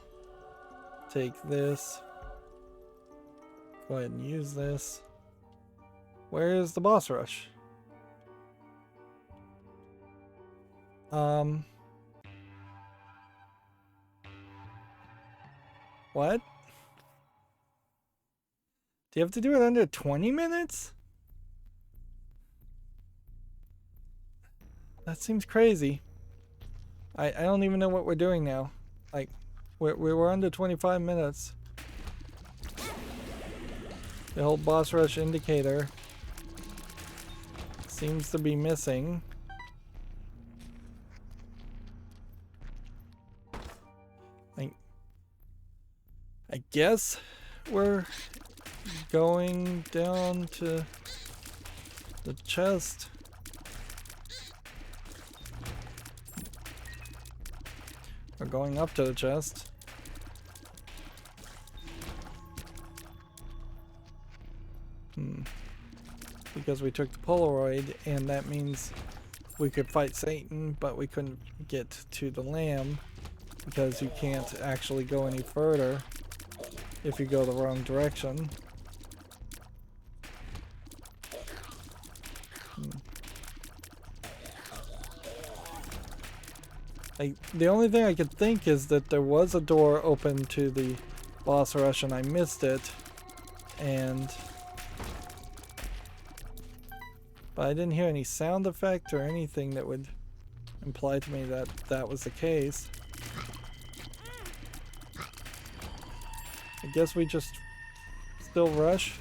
Take this. Go ahead and use this. Where is the boss rush? What? Do you have to do it under 20 minutes? That seems crazy. I don't even know what we're doing now. Like, we were under 25 minutes. The whole boss rush indicator seems to be missing. I guess we're going down to the chest. We're going up to the chest. Because we took the Polaroid, and that means we could fight Satan, but we couldn't get to the lamb because you can't actually go any further if you go the wrong direction. The only thing I could think is that there was a door open to the boss rush and I missed it, but I didn't hear any sound effect or anything that would imply to me that that was the case. I guess we just still rush.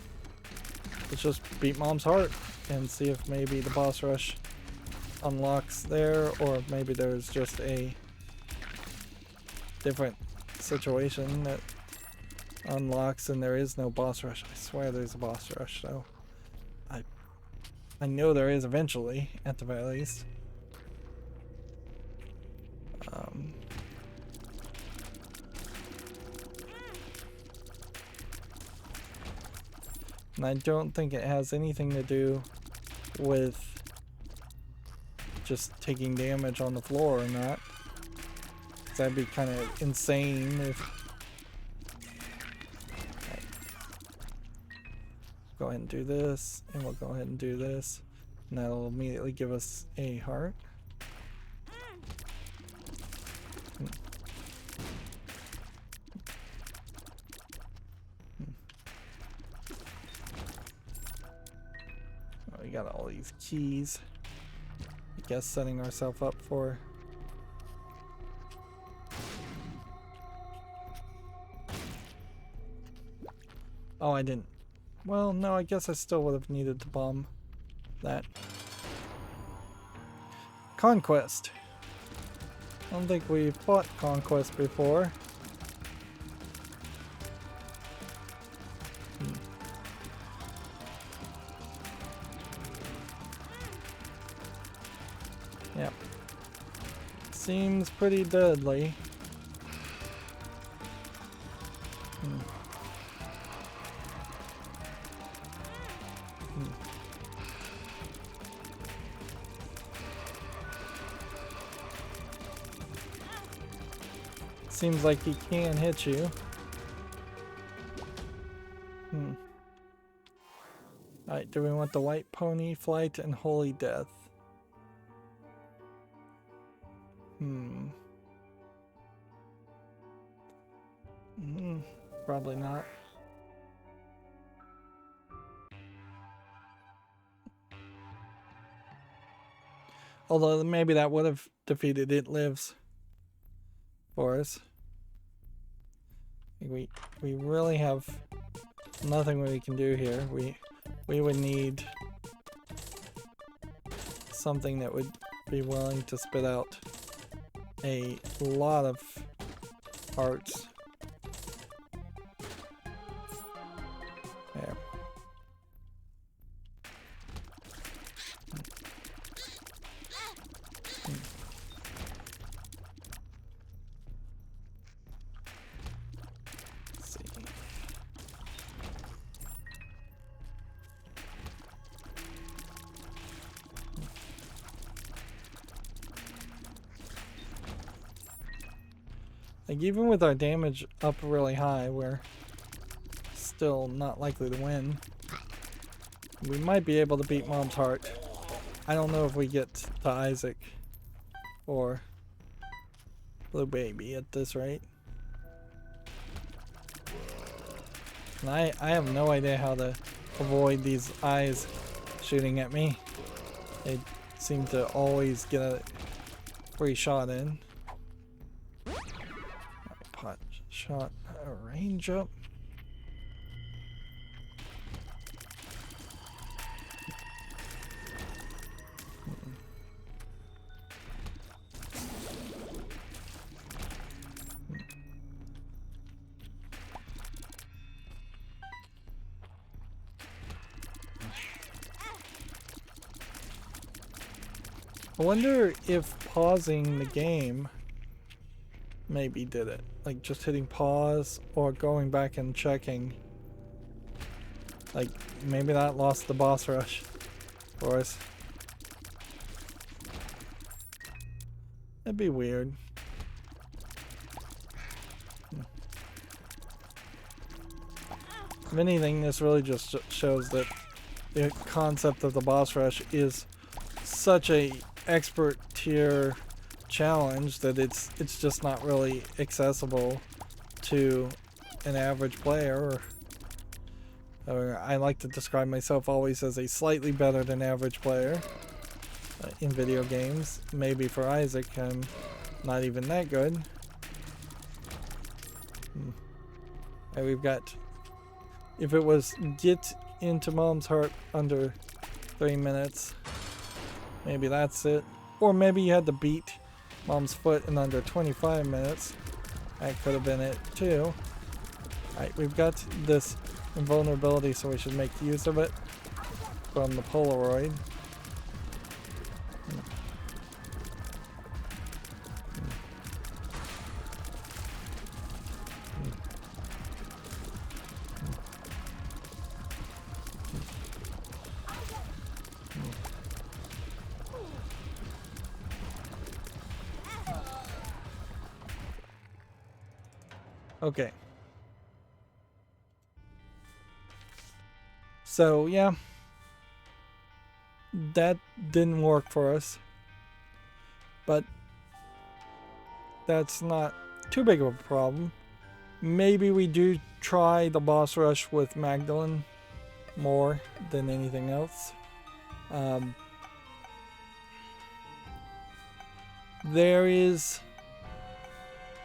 Let's just beat Mom's heart and see if maybe the boss rush unlocks there, or maybe there's just a different situation that unlocks and there is no boss rush. I swear there's a boss rush, so I know there is eventually, at the very least. And I don't think it has anything to do with just taking damage on the floor or not. That'd be kind of insane if... Okay. Go ahead and do this, and we'll go ahead and do this. And that'll immediately give us a heart. Oh, we got all these keys. I guess setting ourselves up for... Oh, I didn't. Well, no, I guess I still would have needed to bomb that. Conquest. I don't think we've fought Conquest before. Yep. Seems pretty deadly. Seems like he can hit you. Alright, do we want the White Pony, Flight, and Holy Death? Probably not. Although maybe that would have defeated It Lives for us. We really have nothing we can do here. We would need something that would be willing to spit out a lot of hearts. There. Let's see. Like, even with our damage up really high, we're still not likely to win. We might be able to beat Mom's Heart. I don't know if we get to Isaac or Blue Baby at this rate. And I have no idea how to avoid these eyes shooting at me. They seem to always get a free shot in. Pot shot, range up. I wonder if pausing the game maybe did it. Like just hitting pause or going back and checking. Like maybe that lost the boss rush for us. That'd be weird. If anything, this really just shows that the concept of the boss rush is such a expert tier challenge that it's just not really accessible to an average player. Or I like to describe myself always as a slightly better than average player in video games. Maybe for Isaac I'm not even that good. And we've got, if it was get into Mom's Heart under 3 minutes, maybe that's it. Or maybe you had to beat Mom's Foot in under 25 minutes. That could have been it too. Alright, we've got this invulnerability, so we should make use of it from the Polaroid. Okay. So, yeah. That didn't work for us. But that's not too big of a problem. Maybe we do try the boss rush with Magdalene more than anything else. There is,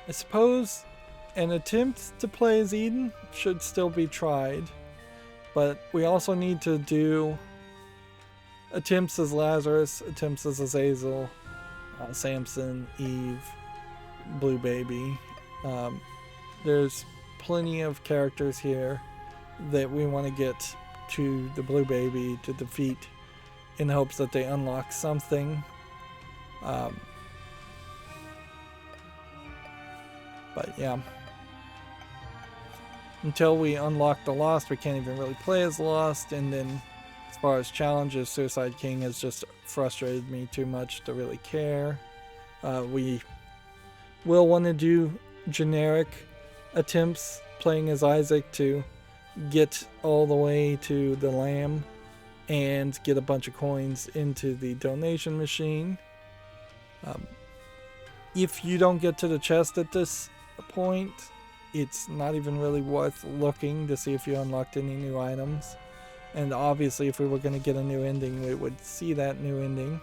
I suppose, an attempt to play as Eden should still be tried, but we also need to do attempts as Lazarus, attempts as Azazel, Samson, Eve, Blue Baby. There's plenty of characters here that we want to get to the Blue Baby to defeat in hopes that they unlock something. But yeah. Until we unlock the Lost, we can't even really play as Lost, and then as far as challenges, Suicide King has just frustrated me too much to really care. We will want to do generic attempts playing as Isaac to get all the way to the Lamb and get a bunch of coins into the donation machine. If you don't get to the chest at this point, it's not even really worth looking to see if you unlocked any new items. And obviously if we were going to get a new ending, we would see that new ending.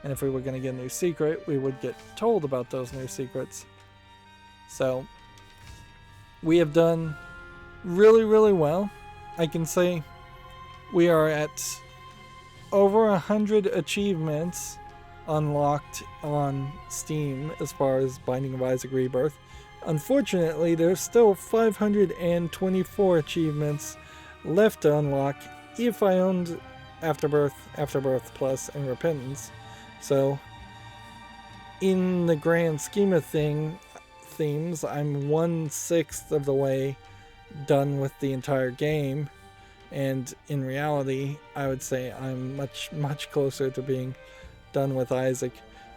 And if we were going to get a new secret, we would get told about those new secrets. So we have done really, really well. I can say we are at over 100 achievements unlocked on Steam as far as Binding of Isaac Rebirth. Unfortunately, there's still 524 achievements left to unlock if I owned Afterbirth, Afterbirth Plus, and Repentance. So, in the grand scheme of themes, I'm 1/6 of the way done with the entire game. And in reality, I would say I'm much, much closer to being done with Isaac.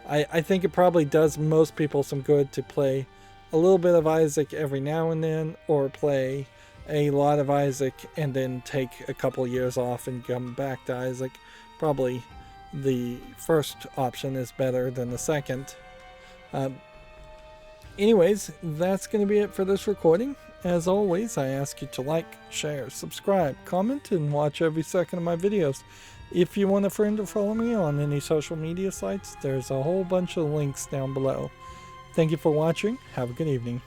I think it probably does most people some good to play a little bit of Isaac every now and then, or play a lot of Isaac and then take a couple years off and come back to Isaac. Probably the first option is better than the second. Anyways, that's going to be it for this recording. As always, I ask you to like, share, subscribe, comment, and watch every second of my videos. If you want a friend to follow me on any social media sites, there's a whole bunch of links down below. Thank you for watching. Have a good evening.